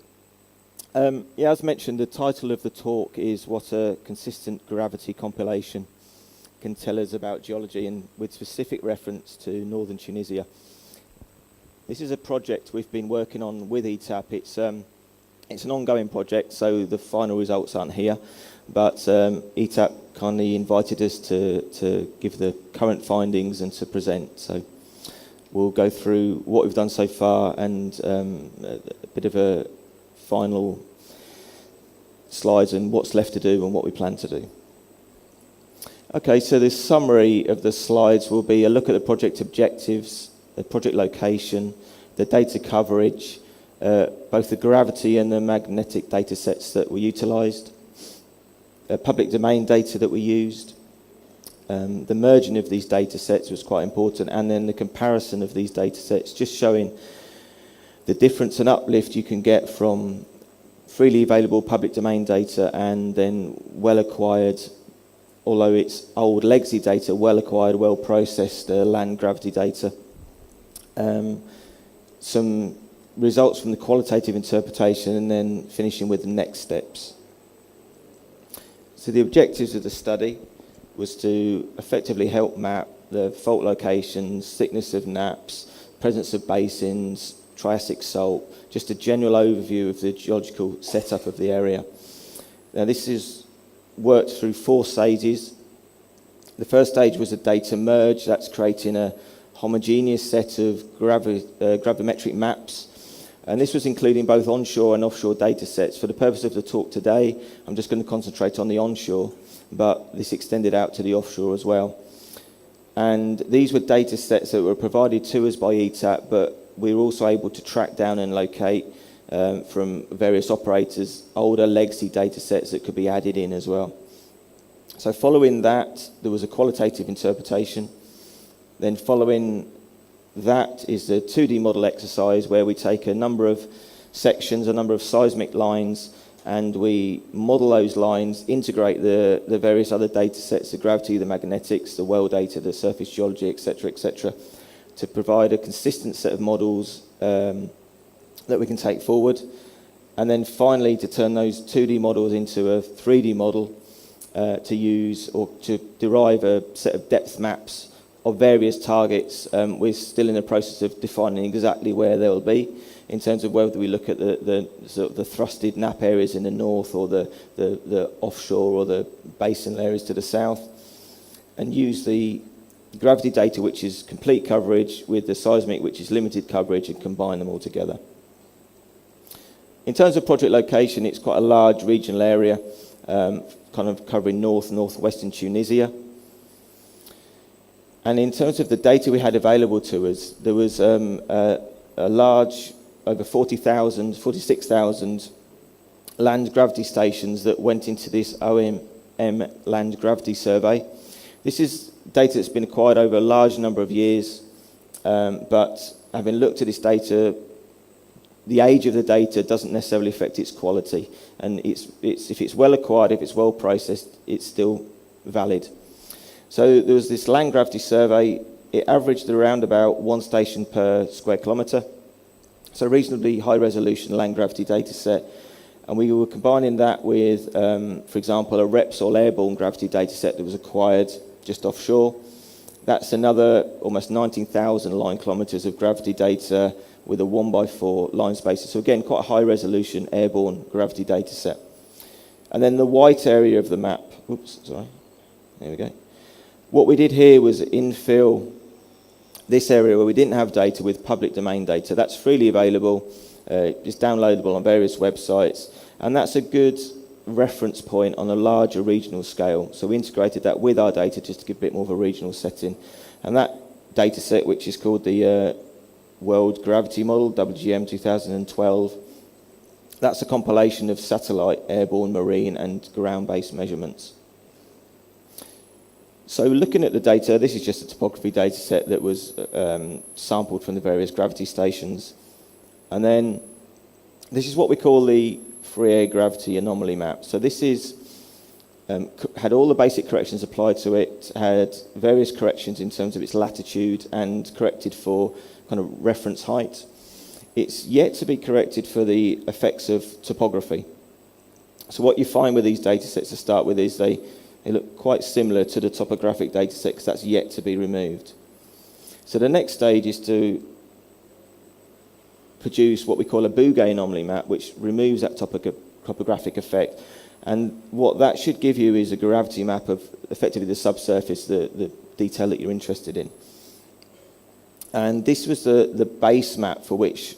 Yeah, as mentioned, the title of the talk is What a Consistent Gravity Compilation Can Tell Us About Geology, and with specific reference to northern Tunisia. This is a project we've been working on with ETAP. It's an ongoing project, so the final results aren't here, but ETAP kindly invited us to give the current findings and to present. So we'll go through what we've done so far and a bit of a final slides and what's left to do and what we plan to do. Okay, so the summary of the slides will be a look at the project objectives, the project location, the data coverage, both the gravity and the magnetic data sets that were utilised, public domain data that we used, the merging of these data sets was quite important, and then the comparison of these data sets, just showing the difference and uplift you can get from freely available public domain data and then well acquired, although it's old legacy data, well acquired, well processed land gravity data. Some results from the qualitative interpretation, and then finishing with the next steps. So the objectives of the study was to effectively help map the fault locations, thickness of naps, presence of basins, Triassic salt, just a general overview of the geological setup of the area. Now this is worked through 4 stages. The first stage was a data merge, that's creating a homogeneous set of gravimetric maps, and this was including both onshore and offshore data sets. For the purpose of the talk today, I'm just going to concentrate on the onshore, but this extended out to the offshore as well. And these were data sets that were provided to us by ETAP, but we were also able to track down and locate from various operators older legacy data sets that could be added in as well. So following that, there was a qualitative interpretation. Then following that is the 2D model exercise, where we take a number of sections, a number of seismic lines, and we model those lines, integrate the various other data sets, the gravity, the magnetics, the well data, the surface geology, etc., to provide a consistent set of models that we can take forward. And then finally to turn those 2D models into a 3D model to use or to derive a set of depth maps of various targets. We're still in the process of defining exactly where they'll be, in terms of whether we look at the thrusted nap areas in the north, or the offshore or the basin areas to the south, and use the gravity data which is complete coverage with the seismic which is limited coverage, and combine them all together. In terms of project location, it's quite a large regional area, kind of covering northwestern Tunisia. And in terms of the data we had available to us, there was a large, over 46,000 land gravity stations that went into this OMM land gravity survey. This is data that's been acquired over a large number of years, but having looked at this data, the age of the data doesn't necessarily affect its quality. And if it's well acquired, if it's well processed, it's still valid. So there was this land gravity survey. It averaged around about 1 station per square kilometre. So reasonably high resolution land gravity data set. And we were combining that with, for example, a Repsol airborne gravity data set that was acquired just offshore. That's another almost 19,000 line kilometres of gravity data with a 1x4 line spacer. So again, quite a high resolution airborne gravity data set. And then the white area of the map, oops, sorry, there we go. What we did here was infill this area where we didn't have data with public domain data. That's freely available, it's downloadable on various websites, and that's a good reference point on a larger regional scale. So we integrated that with our data just to give a bit more of a regional setting. And that data set, which is called the World Gravity Model, WGM 2012, that's a compilation of satellite, airborne, marine, and ground-based measurements. So looking at the data, this is just a topography data set that was sampled from the various gravity stations. And then this is what we call the free air gravity anomaly map. So this is had all the basic corrections applied to it, had various corrections in terms of its latitude and corrected for kind of reference height. It's yet to be corrected for the effects of topography. So what you find with these data sets to start with is they look quite similar to the topographic data set because that's yet to be removed. So the next stage is to produce what we call a Bouguer anomaly map, which removes that topographic effect. And what that should give you is a gravity map of effectively the subsurface, the detail that you're interested in. And this was the base map for which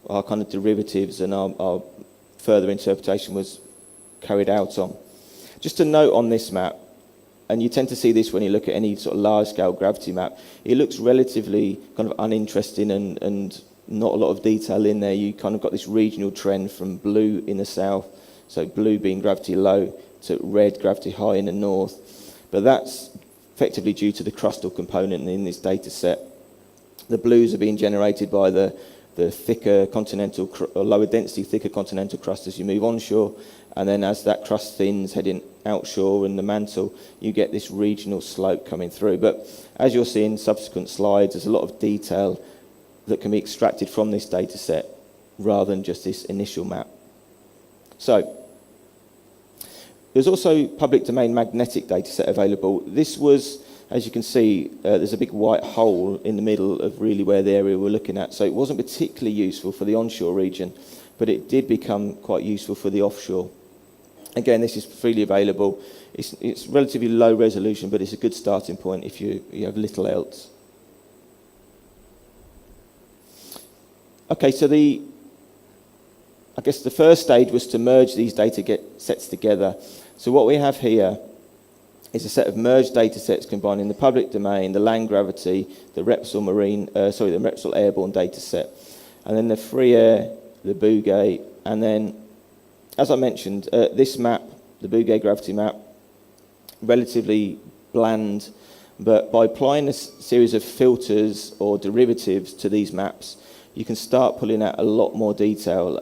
our kind of derivatives and our further interpretation was carried out on. Just a note on this map, and you tend to see this when you look at any sort of large-scale gravity map, it looks relatively kind of uninteresting and not a lot of detail in there. You kind of got this regional trend from blue in the south, so blue being gravity low, to red gravity high in the north. But that's effectively due to the crustal component in this data set. The blues are being generated by the thicker continental, or lower density, thicker continental crust as you move onshore. And then as that crust thins heading outshore in the mantle, you get this regional slope coming through. But as you'll see in subsequent slides, there's a lot of detail that can be extracted from this data set rather than just this initial map. So there's also public domain magnetic data set available. This was, as you can see, there's a big white hole in the middle of really where the area we're looking at. So it wasn't particularly useful for the onshore region, but it did become quite useful for the offshore. Again, this is freely available. It's relatively low resolution, but it's a good starting point if you have little else. Okay, so I guess the first stage was to merge these data sets together. So what we have here is a set of merged data sets combining the public domain, the land gravity, the Repsol the Repsol airborne data set, and then the free air, the Bouguer, and then, as I mentioned, this map, the Bouguer gravity map, relatively bland, but by applying a series of filters or derivatives to these maps, you can start pulling out a lot more detail.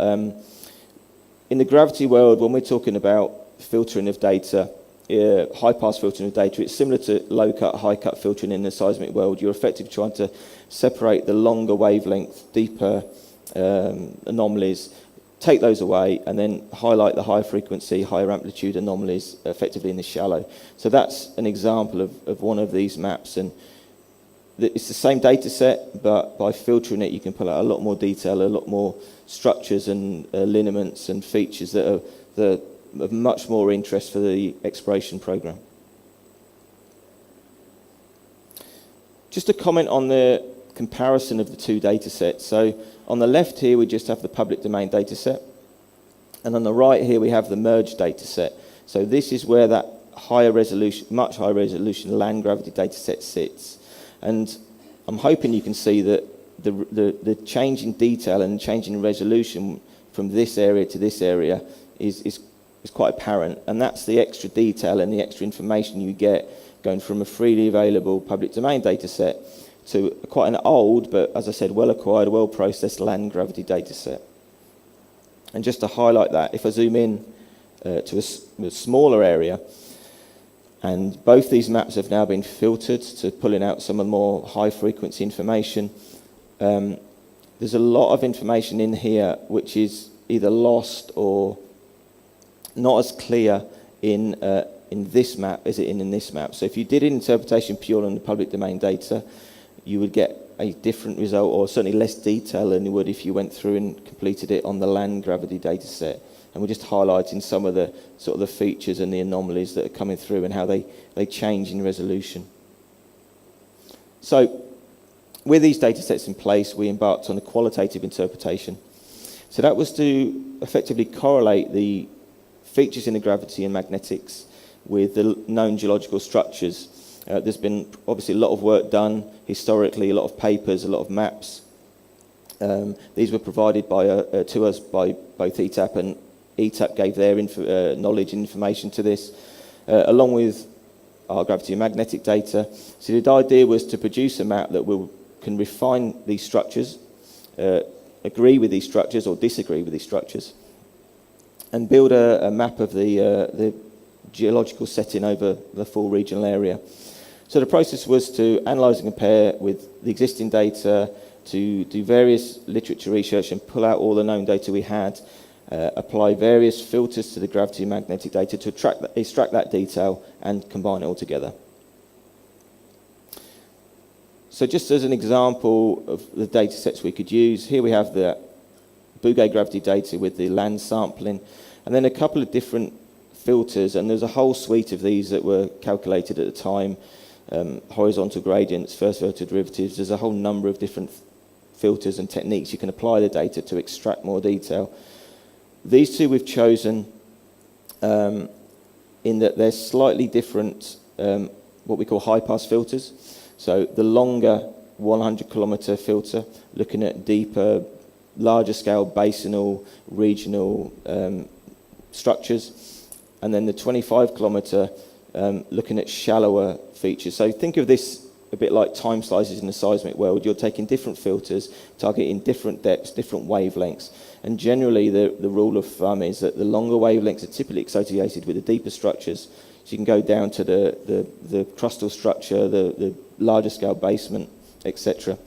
In the gravity world, when we're talking about filtering of data, high-pass filtering of data, it's similar to low-cut, high-cut filtering in the seismic world. You're effectively trying to separate the longer wavelength, deeper anomalies, take those away, and then highlight the high frequency, higher amplitude anomalies effectively in the shallow. So that's an example of one of these maps. And it's the same data set, but by filtering it, you can pull out a lot more detail, a lot more structures and lineaments and features that are of much more interest for the exploration program. Just a comment on the comparison of the two data sets. So on the left here, we just have the public domain data set. And on the right here, we have the merged data set. So this is where that higher resolution, much higher resolution land gravity data set sits. And I'm hoping you can see that the change in detail and change in resolution from this area to this area is quite apparent. And that's the extra detail and the extra information you get going from a freely available public domain data set to quite an old, but as I said, well-acquired, well-processed land gravity data set. And just to highlight that, if I zoom in to a smaller area, and both these maps have now been filtered to pulling out some of the more high-frequency information. There's a lot of information in here which is either lost or not as clear in this map as it in this map. So if you did an interpretation purely on the public domain data, you would get a different result, or certainly less detail than you would if you went through and completed it on the land gravity data set. And we're just highlighting some of the sort of the features and the anomalies that are coming through and how they change in resolution. So with these data sets in place, we embarked on a qualitative interpretation. So that was to effectively correlate the features in the gravity and magnetics with the known geological structures. There's been obviously a lot of work done historically, a lot of papers, a lot of maps. These were provided to us by both ETAP, and ETAP gave their knowledge and information to this, along with our gravity and magnetic data. So the idea was to produce a map that can refine these structures, agree with these structures or disagree with these structures, and build a map of the geological setting over the full regional area. So the process was to analyse and compare with the existing data, to do various literature research and pull out all the known data we had, apply various filters to the gravity and magnetic data to extract that detail and combine it all together. So just as an example of the data sets we could use, here we have the Bouguer gravity data with the land sampling, and then a couple of different filters, and there's a whole suite of these that were calculated at the time. Horizontal gradients, first order derivatives, there's a whole number of different filters and techniques you can apply the data to extract more detail. These two we've chosen in that they're slightly different, what we call high-pass filters. So the longer 100-kilometre filter, looking at deeper, larger scale basinal, regional structures, and then the 25-kilometre looking at shallower features. So think of this a bit like time slices in the seismic world. You're taking different filters, targeting different depths, different wavelengths. And generally, the rule of thumb is that the longer wavelengths are typically associated with the deeper structures. So you can go down to the crustal structure, the larger scale basement, etc.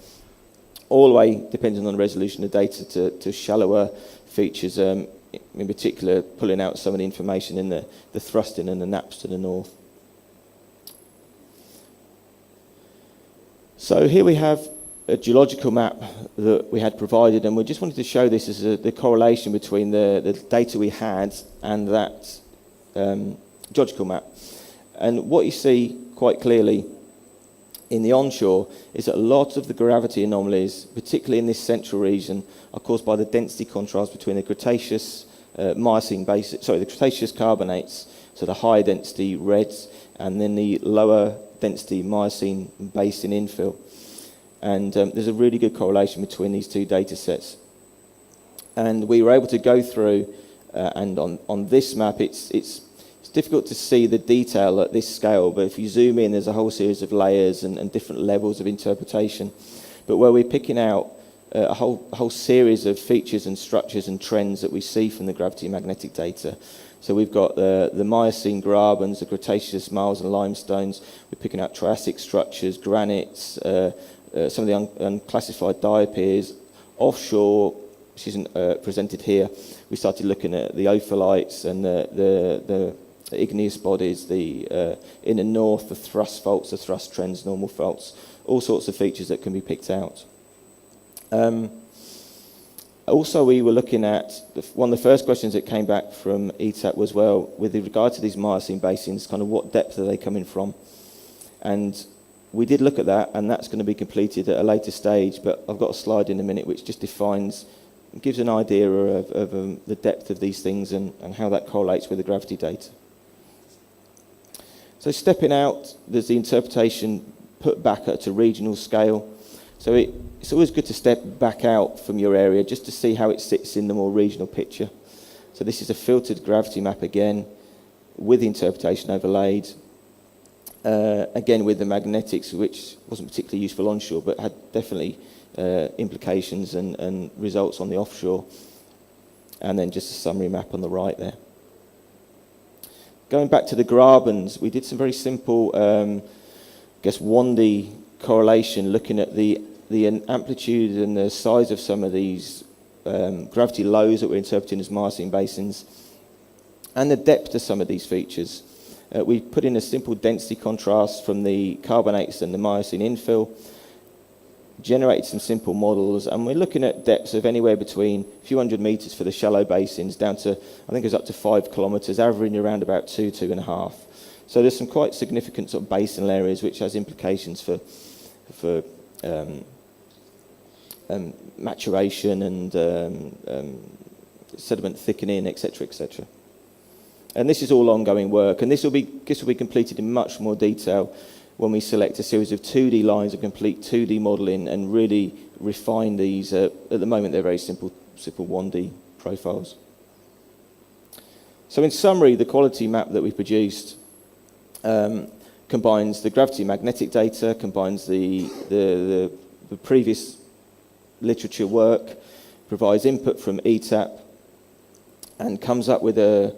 All the way, depending on the resolution of the data, to shallower features, in particular, pulling out some of the information in the thrusting and the naps to the north. So here we have a geological map that we had provided, and we just wanted to show this as the correlation between the data we had and that geological map. And what you see quite clearly in the onshore is that a lot of the gravity anomalies, particularly in this central region, are caused by the density contrast between the Cretaceous the Cretaceous carbonates, so the high density reds, and then the lower density Miocene basin infill. And there's a really good correlation between these two data sets. And we were able to go through, and on this map, it's difficult to see the detail at this scale, but if you zoom in, there's a whole series of layers and different levels of interpretation. But where we're picking out a whole series of features and structures and trends that we see from the gravity and magnetic data. So we've got the Miocene grabens, the Cretaceous marls and limestones. We're picking out Triassic structures, granites, some of the unclassified diapirs. Offshore, which isn't presented here, we started looking at the ophelites and the igneous bodies, in the north, the thrust faults, the thrust trends, normal faults, all sorts of features that can be picked out. Also, we were looking at, one of the first questions that came back from ETAP was, well, with regard to these Miocene basins, kind of what depth are they coming from? And we did look at that, and that's going to be completed at a later stage, but I've got a slide in a minute which just defines, gives an idea of the depth of these things and how that correlates with the gravity data. So stepping out, there's the interpretation put back at a regional scale. So it's always good to step back out from your area just to see how it sits in the more regional picture. So this is a filtered gravity map again, with the interpretation overlaid. Again, with the magnetics, which wasn't particularly useful onshore, but had definitely implications and results on the offshore. And then just a summary map on the right there. Going back to the grabens, we did some very simple, 1D correlation, looking at the amplitude and the size of some of these gravity lows that we're interpreting as Miocene basins, and the depth of some of these features. We put in a simple density contrast from the carbonates and the Miocene infill, generated some simple models, and we're looking at depths of anywhere between a few hundred meters for the shallow basins down to, I think it was up to 5 kilometers, averaging around about 2.5. So there's some quite significant sort of basinal areas which has implications for maturation and sediment thickening, etc., etc. And this is all ongoing work, and this will be completed in much more detail when we select a series of 2D lines and complete 2D modelling and really refine these. At the moment, they're very simple 1D profiles. So in summary, the quality map that we produced combines the gravity magnetic data, combines the previous literature work, provides input from ETAP, and comes up with a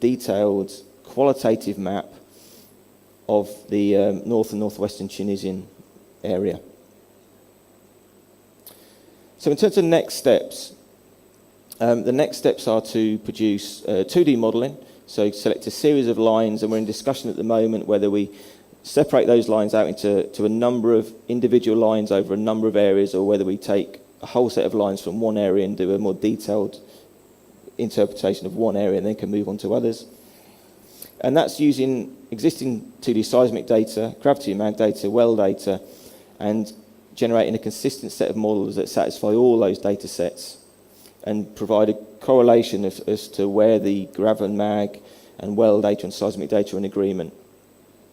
detailed qualitative map of the north and northwestern Tunisian area. So in terms of next steps, the next steps are to produce 2D modelling. So select a series of lines, and we're in discussion at the moment whether we separate those lines out into a number of individual lines over a number of areas, or whether we take a whole set of lines from one area and do a more detailed interpretation of one area and then can move on to others. And that's using existing 2D seismic data, gravity and mag data, well data, and generating a consistent set of models that satisfy all those data sets and provide a correlation as to where the grav and mag and well data and seismic data are in agreement.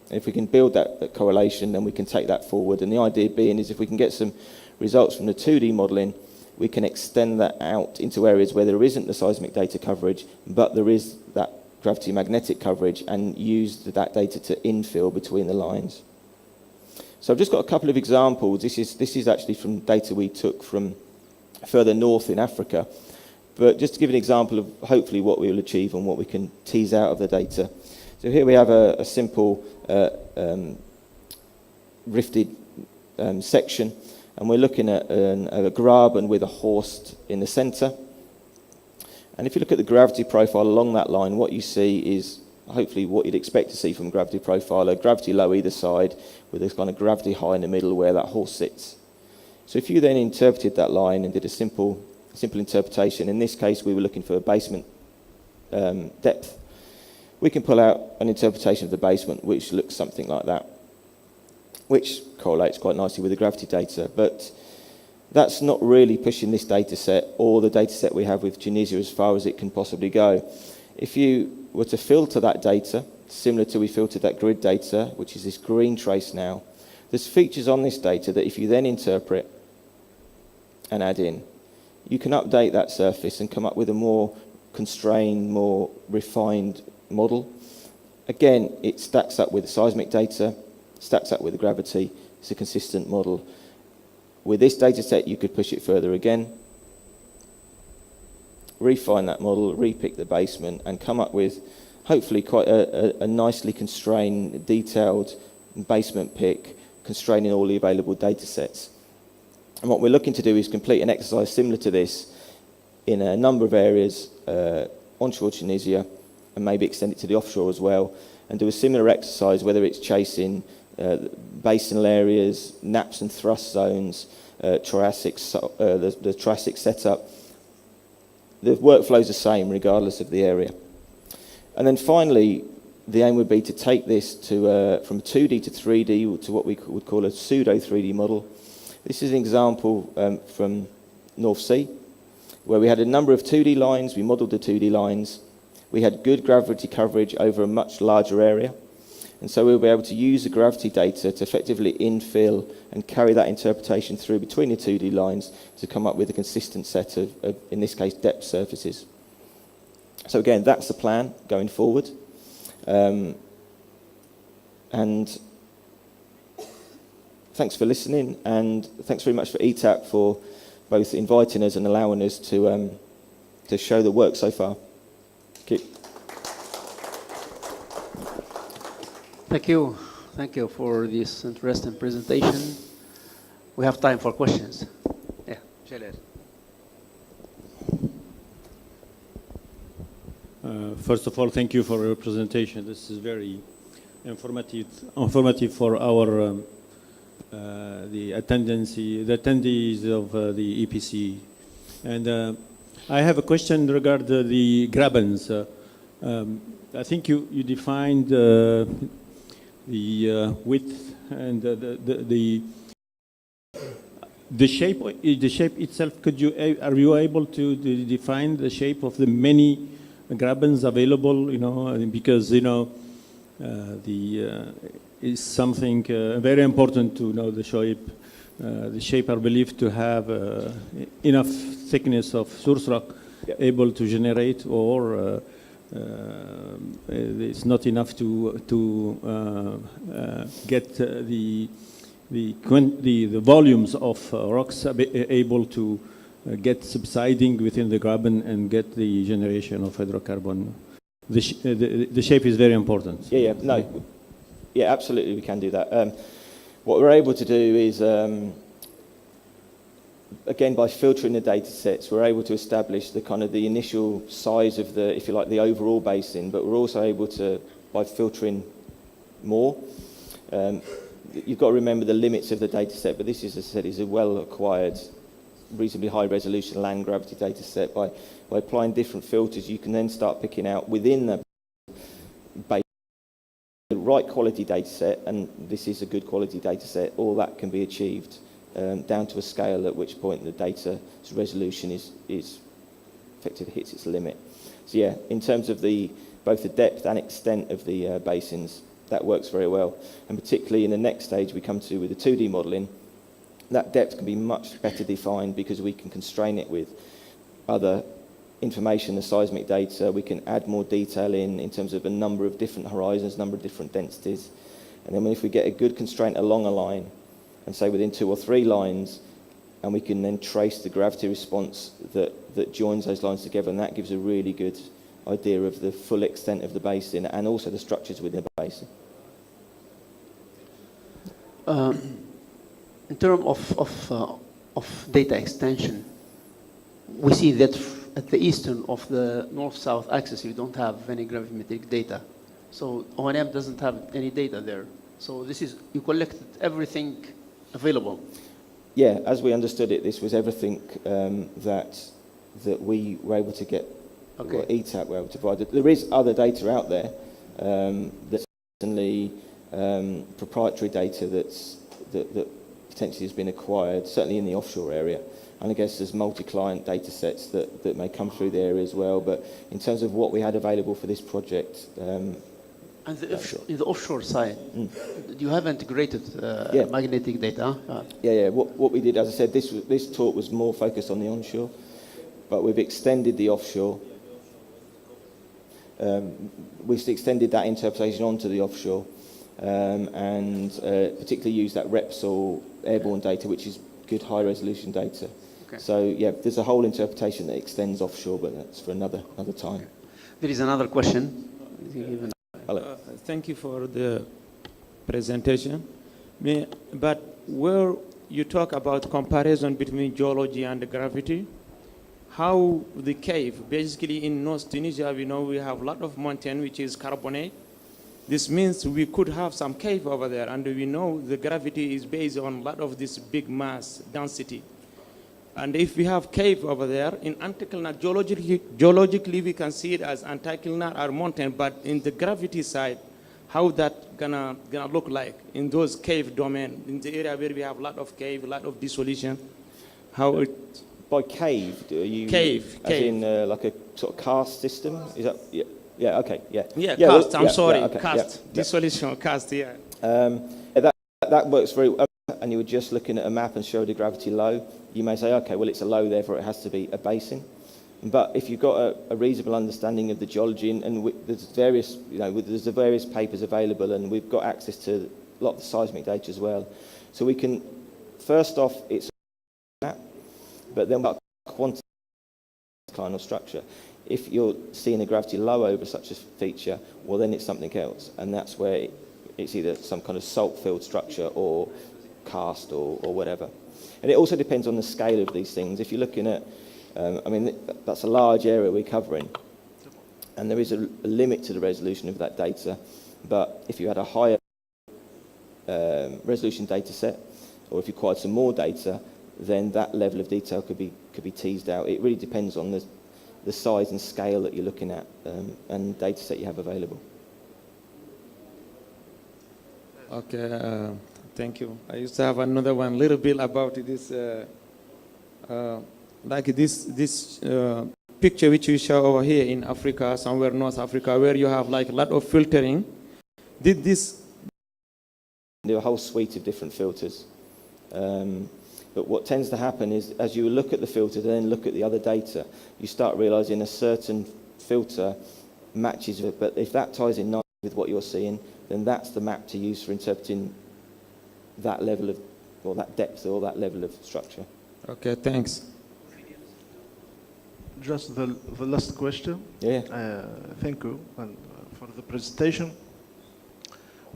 And if we can build that correlation, then we can take that forward. And the idea being is if we can get some results from the 2D modelling, we can extend that out into areas where there isn't the seismic data coverage, but there is that gravity magnetic coverage, and use that data to infill between the lines. So I've just got a couple of examples. This is actually from data we took from further north in Africa, but just to give an example of hopefully what we will achieve and what we can tease out of the data. So here we have a simple rifted section, and we're looking at a graben with a horst in the centre. And if you look at the gravity profile along that line, what you see is hopefully what you'd expect to see from a gravity profile, a gravity low either side with this kind of gravity high in the middle where that horse sits. So if you then interpreted that line and did a simple interpretation, in this case we were looking for a basement depth, we can pull out an interpretation of the basement which looks something like that, which correlates quite nicely with the gravity data. But that's not really pushing this data set or the data set we have with Tunisia as far as it can possibly go. If you were to filter that data, similar to we filtered that grid data, which is this green trace now, there's features on this data that if you then interpret and add in, you can update that surface and come up with a more constrained, more refined model. Again, it stacks up with the seismic data, stacks up with the gravity. It's a consistent model. With this data set, you could push it further again, refine that model, repick the basement, and come up with hopefully quite a nicely constrained, detailed basement pick, constraining all the available data sets. And what we're looking to do is complete an exercise similar to this in a number of areas onshore Tunisia, and maybe extend it to the offshore as well, and do a similar exercise, whether it's chasing basinal areas, naps and thrust zones, the Triassic setup. The workflow is the same regardless of the area. And then finally, the aim would be to take this to from 2D to 3D to what we would call a pseudo 3D model. This is an example from North Sea, where we had a number of 2D lines. We modelled the 2D lines. We had good gravity coverage over a much larger area. And so we'll be able to use the gravity data to effectively infill and carry that interpretation through between the 2D lines to come up with a consistent set of in this case, depth surfaces. So again, that's the plan going forward. And thanks for listening, and thanks very much for ETAP for both inviting us and allowing us to show the work so far. Thank you. Thank you. Thank you for this interesting presentation. We have time for questions. Yeah, Jalal. First of all, thank you for your presentation. This is very informative for our the attendees of the EPC. And I have a question regarding the grabens. I think you defined the width and the shape. The shape itself. Are you able to define the shape of the many grabens available? You know, because you know is something very important to know the shape. The shape are believed to have enough thickness of source rock able to generate, or it's not enough to get the volumes of rocks able to get subsiding within the graben and get the generation of hydrocarbon. The shape is very important. Yeah, absolutely, we can do that. What we're able to do is, again, by filtering the data sets, we're able to establish the kind of the initial size of the, if you like, the overall basin, but we're also able to, by filtering more, you've got to remember the limits of the data set, but this is, as I said, is a well-acquired, reasonably high-resolution land gravity data set. By applying different filters, you can then start picking out within the basin the right quality data set, and this is a good quality data set. All that can be achieved down to a scale at which point the data's resolution is effectively hits its limit. So yeah, in terms of both the depth and extent of the basins, that works very well. And particularly in the next stage we come to with the 2D modelling, that depth can be much better defined because we can constrain it with other information, the seismic data. We can add more detail in terms of a number of different horizons, number of different densities. And then if we get a good constraint along a line, and say within 2 or 3 lines, and we can then trace the gravity response that joins those lines together, and that gives a really good idea of the full extent of the basin and also the structures within the basin. In terms of data extension, we see that at the eastern of the north-south axis, you don't have any gravimetric data. So O&M doesn't have any data there. So this is, you collected everything available. Yeah, as we understood it, this was everything that we were able to get, okay. or ETAP were able to provide. There is other data out there that's certainly proprietary data that potentially has been acquired, certainly in the offshore area. And I guess there's multi-client data sets that may come through the area as well. But in terms of what we had available for this project, and in the offshore side, you have integrated magnetic data? Yeah. What we did, as I said, this talk was more focused on the onshore, but we've extended the offshore. We've extended that interpretation onto the offshore, and particularly used that Repsol airborne data, which is good high-resolution data. Okay. So yeah, there's a whole interpretation that extends offshore, but that's for another time. Okay. There is another question. Thank you for the presentation. But where you talk about comparison between geology and gravity, how the cave, basically in North Tunisia, we know we have a lot of mountain which is carbonate. This means we could have some cave over there, and we know the gravity is based on a lot of this big mass density. And if we have cave over there, in anticlinal, geologically we can see it as anticlinal or mountain, but in the gravity side, how that gonna look like in those cave domain, in the area where we have a lot of cave, a lot of dissolution, how it... By cave, do you... Cave. In like a sort of karst system? Is that... Yeah, yeah, okay, yeah. Yeah, yeah, karst, well, I'm yeah, sorry, yeah, okay, karst, yeah, dissolution, karst, yeah. That works very well. And you were just looking at a map and showed the gravity low. You may say, okay, well, it's a low, therefore it has to be a basin. But if you've got a reasonable understanding of the geology, and there's various, there's the various papers available, and we've got access to a lot of the seismic data as well. So we can, first off, it's a map, but then we've got quantity kind of structure. If you're seeing a gravity low over such a feature, well, then it's something else. And that's where it's either some kind of salt-filled structure or karst or whatever. And it also depends on the scale of these things. If you're looking at, that's a large area we're covering, and there is a limit to the resolution of that data. But if you had a higher resolution data set, or if you required some more data, then that level of detail could be teased out. It really depends on the size and scale that you're looking at and data set you have available. Okay, thank you. I used to have another one, little bit about this, like this picture which you show over here in Africa, somewhere North Africa, where you have like a lot of filtering. Did this? There are a whole suite of different filters. But what tends to happen is, as you look at the filter, then look at the other data, you start realizing a certain filter matches it. But if that ties in nicely with what you're seeing, then that's the map to use for interpreting that level of, or that depth, or that level of structure. Okay, thanks. Just the last question. Yeah. Thank you for the presentation.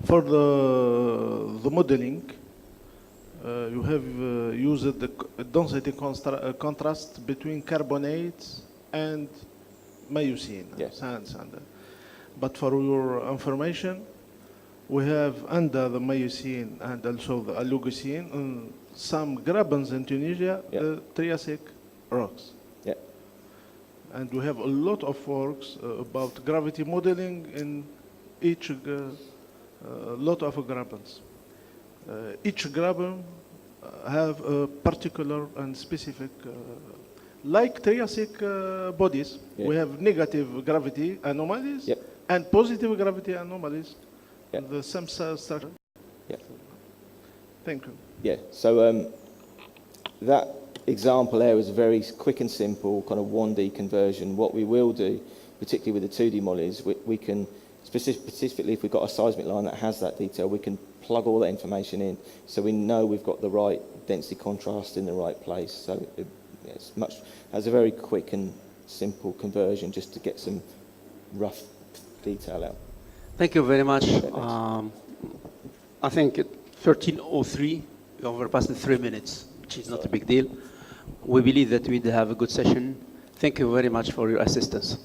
For the modeling, you have used the density contrast between carbonates and Miocene, yes. sands. But for your information, we have under the Miocene and also the Oligocene some grabens in Tunisia, the Triassic rocks. Yeah. And we have a lot of works about gravity modeling in each lot of grabens. Each graben have a particular and specific, like Triassic bodies, we have negative gravity anomalies and positive gravity anomalies. The same structure. Yeah. Thank you. Yeah, so that example there is a very quick and simple kind of 1D conversion. What we will do, particularly with the 2D model, is we can, specifically if we've got a seismic line that has that detail, we can plug all that information in so we know we've got the right density contrast in the right place. So it's has a very quick and simple conversion just to get some rough detail out. Thank you very much. I think at 13:03, we overpassed the 3 minutes, which is not a big deal. We believe that we did have a good session. Thank you very much for your assistance.